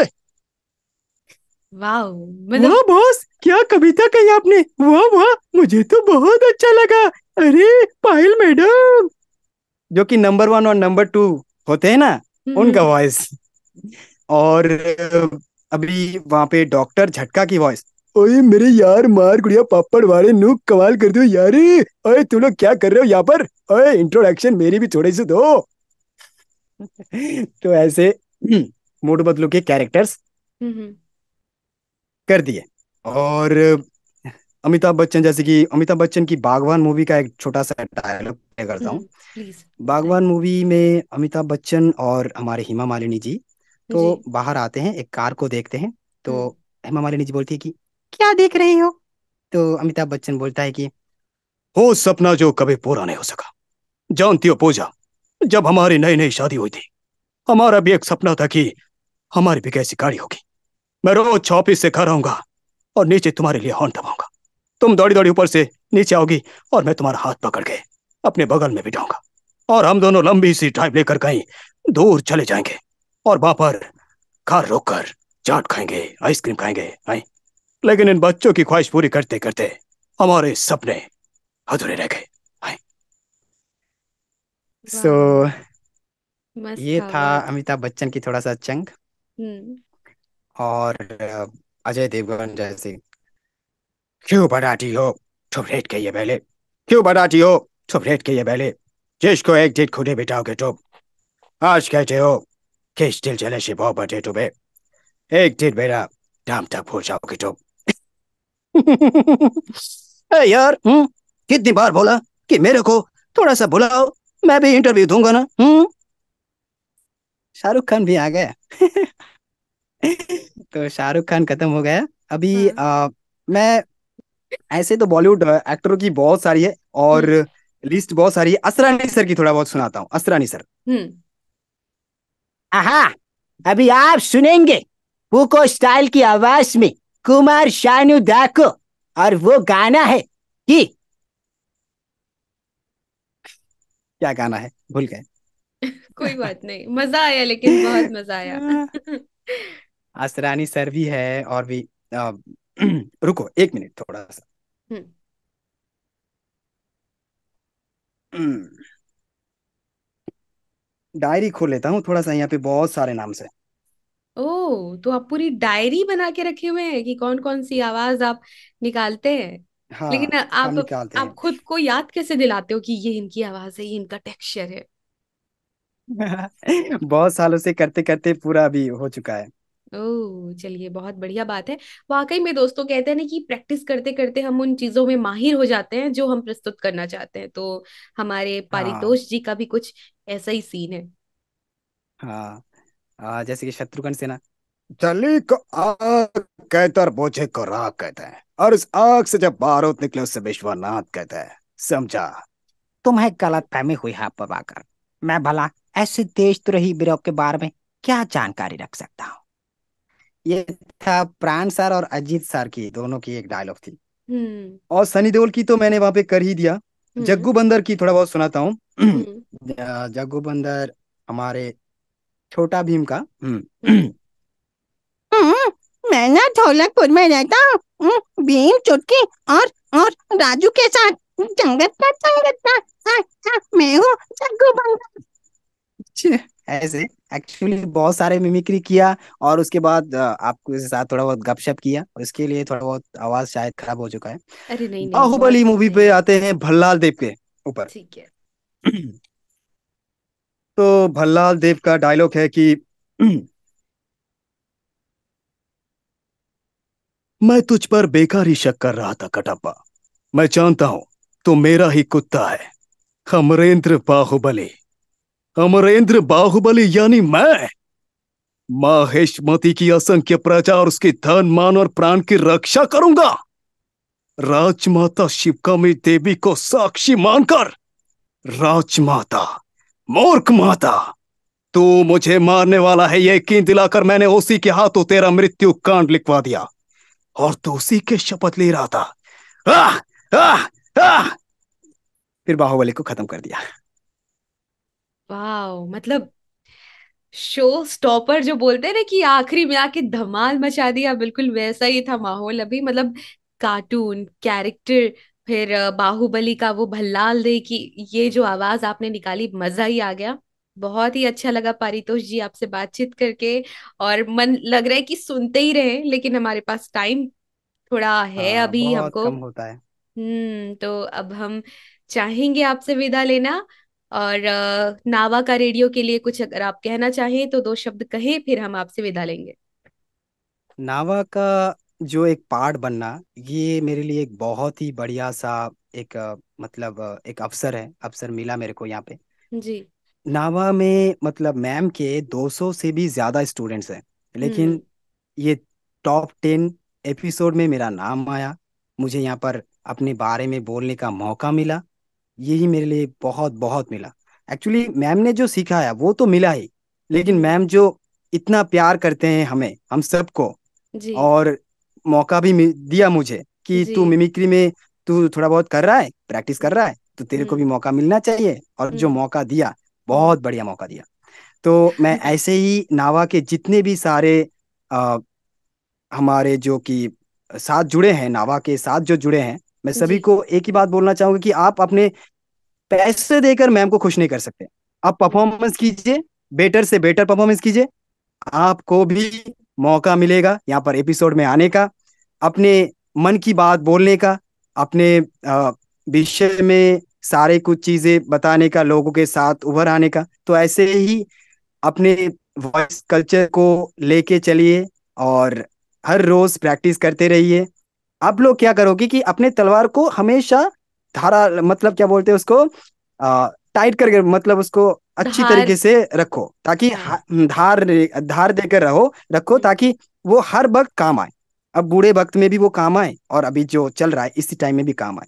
वाह, वाह मतलब। बॉस, क्या कविता कही आपने! वाह वाह, मुझे तो बहुत अच्छा लगा। अरे पायल मैडम, जो कि नंबर 1 और नंबर 2 होते हैं ना, उनका हम्म वॉइस। और अभी वहां पे डॉक्टर झटका की वॉइस। ओए मेरे यार, मार गुड़िया पापड़ वाले नुक कमाल कर दो यार। ओए तुम लोग क्या कर रहे हो यहाँ पर? ओए इंट्रोडक्शन मेरी भी थोड़ी सी दो। तो ऐसे मोटू पतलू के कैरेक्टर्स हम्म कर दिए। और अमिताभ बच्चन, जैसे कि अमिताभ बच्चन की बागवान मूवी का एक छोटा सा डायलॉग प्ले करता हूँ। प्लीज बागवान बताइए। मूवी में अमिताभ बच्चन और हमारे हेमा मालिनी जी तो जी। बाहर आते हैं, एक कार को देखते हैं। तो हम्म हेमा मालिनी जी बोलती है कि क्या देख रही हो? तो अमिताभ बच्चन बोलता है कि हो सपना जो कभी पूरा नहीं हो सका। जानती हो पूजा, जब हमारी नई नई शादी हुई थी, हमारा भी एक सपना था कि हमारी भी कैसी गाड़ी होगी। मैं रोज ऑफिस से घर आऊंगा और नीचे तुम्हारे लिए हॉर्न दबाऊंगा। तुम दौड़ी दौड़ी ऊपर से नीचे आओगी और मैं तुम्हारा हाथ पकड़ के अपने बगल में बिठाऊंगा और हम दोनों लंबी सी ड्राइव लेकर कहीं दूर चले जाएंगे और वहां पर कार रोक कर चाट खाएंगे, आइसक्रीम खाएंगे। आई, लेकिन इन बच्चों की ख्वाहिश पूरी करते करते हमारे सपने अधूरे रह गए। आई। सो वाह, मस्त ये था था बहुत। अमिताभ बच्चन की थोड़ा सा चंक। हम्म। और अजय देवगन जैसे, क्यों बनाती हो तुम रेट के ये बैले, क्यों बनाती हो तुम रेट के ये बैले, जिसको एक दिन खुदे बिठाओगे तुम। आज कहते हो कि स्टिल चले से बहुत बटे तुम्हें, एक दिन मेरा नाम तक भूल जाओगे तुम। ए यार, कितनी बार बोला कि मेरे को थोड़ा सा बुलाओ, मैं भी इंटरव्यू दूंगा ना। शाहरुख खान भी आ गया। तो शाहरुख खान खत्म हो गया। अभी हाँ। मैं ऐसे तो बॉलीवुड एक्टरों की बहुत सारी है, और हम्म। लिस्ट बहुत सारी है। असरानी सर की थोड़ा बहुत सुनाता हूँ, असरानी सर। हम्म। आहा, अभी आप सुनेंगे कुको स्टाइल की आवाज में कुमार शानू दा को, और वो गाना है कि क्या गाना है, भूल गए। कोई बात नहीं, मजा आया, लेकिन बहुत मजा आया। असरानी सर भी है और भी रुको एक मिनट थोड़ा सा। हम्म। डायरी खोल लेता हूँ थोड़ा सा, यहाँ पे बहुत सारे नाम से। ओ, तो आप पूरी डायरी बना के रखे हुए हैं कि कौन कौन सी आवाज आप निकालते हैं। हाँ, लेकिन हम आप निकालते आप हैं। खुद को याद कैसे दिलाते हो कि ये इनकी आवाज है, ये इनका टेक्सचर है। बहुत सालों से करते करते पूरा भी हो चुका है। ओह, चलिए, बहुत बढ़िया बात है। वाकई में दोस्तों, कहते हैं ना कि प्रैक्टिस करते करते हम उन चीजों में माहिर हो जाते हैं जो हम प्रस्तुत करना चाहते हैं। तो हमारे हाँ पारितोष जी का भी कुछ ऐसा ही सीन है। हाँ। जैसे कि शत्रुघ्न सिन्हा। जली को आग कहता और बोझे को राग कहता है, और उस आग से जब बारूद निकले उससे विश्वनाथ कहता है। समझा? तुम्हें गलत फहमी हुई है प्रभाकर। मैं भला ऐसे देशद्रोही गिरोह के बारे में क्या जानकारी रख सकता हूँ। ये था प्राण सर और अजीत सर की दोनों की एक डायलॉग थी। हम्म। और सनी देओल की तो मैंने वहां पे कर ही दिया। हम्म। जग्गू बंदर की थोड़ा बहुत सुनाता हूँ। हम्म। जग्गू बंदर हमारे छोटा भीम का। हम्म। हम्म, मैं ना ढोलकपुर में रहता हूँ। भीम चुटकी और और राजू के साथ संगत का मैं हूँ जग्गू बंदर। छे, ऐसे एक्चुअली बहुत सारे मिमिक्री किया, और उसके बाद आपके साथ थोड़ा बहुत गपशप किया, उसके लिए थोड़ा बहुत आवाज शायद खराब हो चुका है। अरे नहीं नहीं, बाहुबली बहुत मूवी सही पे है। आते हैं भल्लाल देव के ऊपर। ठीक है। तो भल्लाल देव का डायलॉग है कि मैं तुझ पर बेकार ही शक कर रहा था कटप्पा। मैं जानता हूं तू मेरा ही कुत्ता है। अमरेंद्र बाहुबली, अमरेंद्र बाहुबली यानी मैं माहेशमती की असंख्य प्रजा और उसके धन मान और प्राण की रक्षा करूंगा। राजमाता शिवकामी देवी को साक्षी मानकर, राजमाता, मूर्ख माता, तू मुझे मारने वाला है ये यकीन दिलाकर मैंने उसी के हाथों तेरा मृत्यु कांड लिखवा दिया, और तू उसी के शपथ ले रहा था। आह, आह, आह। फिर बाहुबली को खत्म कर दिया। वाह, मतलब शो स्टॉपर जो बोलते हैं ना कि आखिरी में आके धमाल मचा दिया, बिल्कुल वैसा ही था माहौल अभी। मतलब कार्टून कैरेक्टर, फिर बाहुबली का वो भल्लाल दे की ये जो आवाज आपने निकाली, मजा ही आ गया। बहुत ही अच्छा लगा पारितोष जी आपसे बातचीत करके। और मन लग रहा है कि सुनते ही रहे, लेकिन हमारे पास टाइम थोड़ा है हाँ, अभी बहुत हमको। कम होता है। तो अब हम चाहेंगे आपसे विदा लेना। और नावा का रेडियो के लिए कुछ अगर आप कहना चाहें तो दो शब्द कहें, फिर हम आपसे विदा लेंगे। नावा का जो एक पार्ट बनना, ये मेरे लिए एक बहुत ही बढ़िया सा एक मतलब एक अवसर है, अवसर मिला मेरे को यहाँ पे। जी। नावा में मतलब मैम के 200 से भी ज्यादा स्टूडेंट्स हैं, हम्म। लेकिन ये टॉप 10 एपिसोड में मेरा नाम आया। मुझे यहाँ पर अपने बारे में बोलने का मौका मिला। यही मेरे लिए बहुत बहुत मिला। एक्चुअली मैम ने जो सिखाया वो तो मिला ही, लेकिन हम्म। मैम जो इतना प्यार करते हैं हमें, हम सबको, जी। और मौका भी दिया मुझे कि जी। तू मिमिक्री में तू थोड़ा बहुत कर रहा है, प्रैक्टिस कर हम्म। रहा है, तो तेरे को भी हम्म। मौका मिलना चाहिए। और जो हम्म। मौका दिया, हम्म। बहुत बढ़िया मौका दिया। तो मैं ऐसे ही नावा के जितने भी सारे आ, हमारे जो कि साथ जुड़े हैं, नावा के साथ जो जुड़े हैं, मैं जी। सभी को एक ही बात बोलना चाहूंगा कि आप अपने पैसे देकर मैम को खुश नहीं कर सकते। आप परफॉर्मेंस कीजिए, बेटर से बेटर परफॉर्मेंस कीजिए, आपको भी मौका मिलेगा यहाँ पर एपिसोड में आने का, अपने मन की बात बोलने का, अपने विषय में सारे कुछ चीजें बताने का, लोगों के साथ उभर आने का। तो ऐसे ही अपने वॉइस कल्चर को लेके चलिए और हर रोज प्रैक्टिस करते रहिए। आप लोग क्या करोगे कि अपने तलवार को हमेशा धारा, मतलब क्या बोलते हैं उसको, टाइट करके, मतलब उसको अच्छी धार। तरीके से रखो, ताकि हाँ। धार धार देकर रखो, हम्म। ताकि वो हर वक्त काम आए। अब बूढ़े वक्त में भी वो काम आए, और अभी जो चल रहा है इसी टाइम में भी काम आए।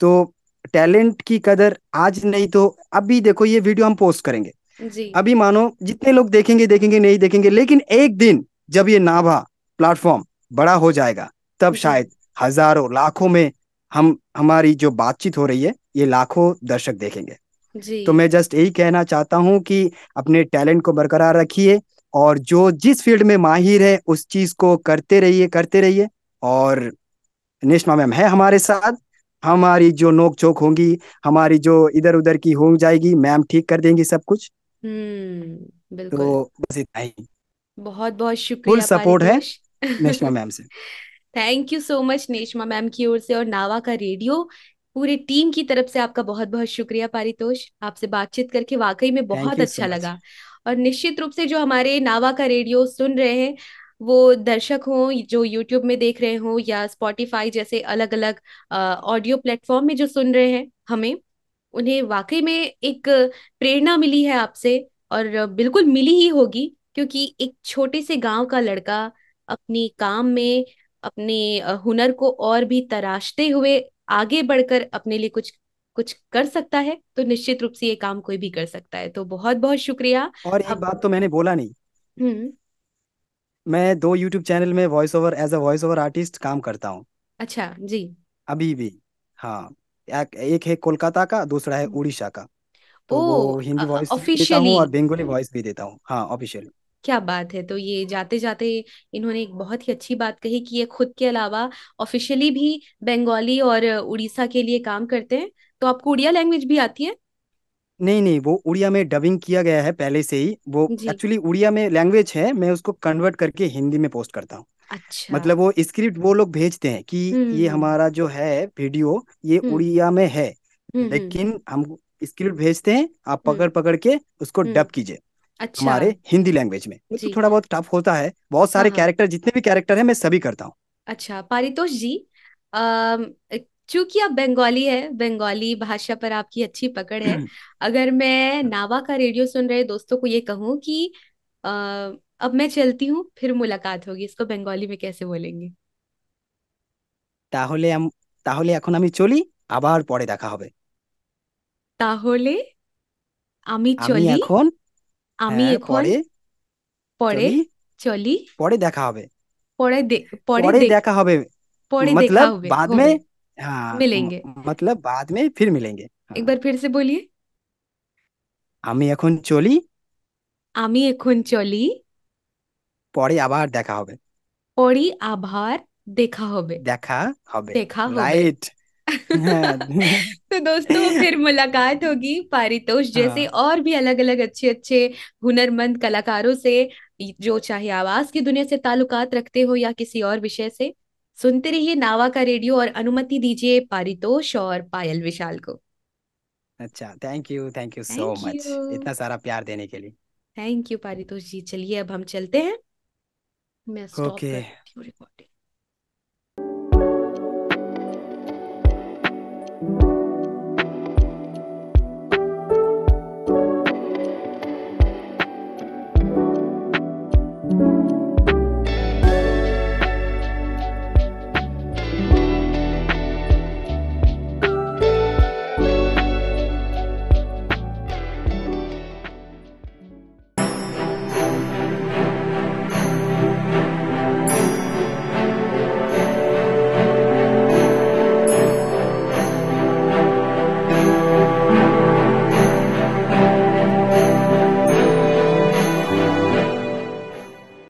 तो टैलेंट की कदर आज नहीं तो अभी, देखो ये वीडियो हम पोस्ट करेंगे, जी। अभी मानो जितने लोग देखेंगे देखेंगे नहीं देखेंगे, लेकिन एक दिन जब ये नाभा प्लेटफॉर्म बड़ा हो जाएगा, तब जी। शायद हजारों लाखों में हम हमारी जो बातचीत हो रही है ये लाखों दर्शक देखेंगे। जी। तो मैं जस्ट यही कहना चाहता हूँ कि अपने टैलेंट को बरकरार रखिए, और जो जिस फील्ड में माहिर है उस चीज को करते रहिए, करते रहिए। और नेशमा मैम है हमारे साथ, हमारी जो नोक झोंक होंगी, हमारी जो इधर उधर की हो जाएगी, मैम ठीक कर देंगी सब कुछ। बिल्कुल। तो बस इतना ही। बहुत बहुत फुल शुक्रिया सपोर्ट है पारितोष। नेशमा मैम से। Thank you so much Neshma ma'am की ओर से और नावा का रेडियो पूरे टीम की तरफ से आपका बहुत बहुत शुक्रिया पारितोष। आपसे बातचीत करके वाकई में थैंक बहुत यू सो अच्छा मच। लगा। और निश्चित रूप से जो हमारे नावा का रेडियो सुन रहे हैं, वो दर्शक हों जो यूट्यूब में देख रहे हों या स्पॉटिफाई जैसे अलग अलग ऑडियो प्लेटफॉर्म में जो सुन रहे हैं हमें, उन्हें वाकई में एक प्रेरणा मिली है आपसे। और बिल्कुल मिली ही होगी, क्योंकि एक छोटे से गांव का लड़का अपनी काम में अपने हुनर को और भी तराशते हुए आगे बढ़कर अपने लिए कुछ कुछ कर सकता है, तो निश्चित रूप से ये काम कोई भी कर सकता है। तो बहुत बहुत शुक्रिया। और एक अब। बात तो मैंने बोला नहीं, हम्म। मैं 2 यूट्यूब चैनल में voice over, as a voice over artist काम करता हूँ अच्छा जी। अभी भी। हाँ, एक है कोलकाता का, दूसरा है उड़ीसा का। ओ, तो वो हिंदी वॉइस भी देता ऑफिशियली। हूँ और बंगाली वॉइस भी देता हूँ, हाँ ऑफिशियल। क्या बात है। तो ये जाते जाते इन्होंने एक बहुत ही अच्छी बात कही कि ये खुद के अलावा ऑफिशियली भी बंगाली और उड़ीसा के लिए काम करते हैं। तो आपको उड़िया लैंग्वेज भी आती है? नहीं नहीं, वो उड़िया में डबिंग किया गया है पहले से ही। वो जी। एक्चुअली उड़िया में लैंग्वेज है, मैं उसको कन्वर्ट करके हिंदी में पोस्ट करता हूँ। अच्छा। मतलब वो स्क्रिप्ट वो लोग भेजते हैं कि ये हम्म। हमारा जो है वीडियो ये हम्म। उड़िया में है, हम्म। लेकिन हम स्क्रिप्ट भेजते हैं, आप हम्म। पकड़ पकड़ के उसको हम्म। डब कीजिए अच्छा। हमारे हिंदी लैंग्वेज में। वो तो जी। थोड़ा बहुत टफ होता है, बहुत हाँ सारे हाँ। कैरेक्टर, जितने भी कैरेक्टर है मैं सभी करता हूँ। अच्छा पारितोष जी, अम, चूंकि आप बंगाली है, बंगाली भाषा पर आपकी अच्छी पकड़ है। अगर मैं नावा का रेडियो सुन रहे दोस्तों को ये कहूँ कि अ, अब मैं चलती हूँ, फिर मुलाकात होगी, इसको बंगाली में कैसे बोलेंगे? তাহলে তাহলে এখন আমি চলি, আবার পরে দেখা হবে। তাহলে আমি আমি চলি। এখন, আমি হ্যাঁ এখন পরে পরে চলি, চলি। পরে দেখা হবে। পরে পরে পরে देख দেখা হবে পরে देखा मतलब हुए बाद में, होबे। हाँ मिलेंगे। मतलब बाद में फिर मिलेंगे। एक हाँ, बार फिर से बोलिए। আমি এখন চলি, আমি এখন চলি। পরে আবার দেখা হবে। পরে আবার দেখা হবে। দেখা হবে, देखा होबे। राइट। হ্যাঁ। तो दोस्तों फिर मुलाकात होगी पारितोष जैसे हाँ, और भी अलग अलग अच्छे अच्छे हुनरमंद कलाकारों से, जो चाहे आवाज की दुनिया से ताल्लुकात रखते हो या किसी और विषय से। सुनते रहिए नावा का रेडियो और अनुमति दीजिए पारितोष और पायल विशाल को। अच्छा, thank you so thank much you. इतना सारा प्यार देने के लिए। थैंक यू पारितोष जी। चलिए अब हम चलते हैं। मैं स्टॉप ओके। कर देती हूँ रिकॉर्डिंग।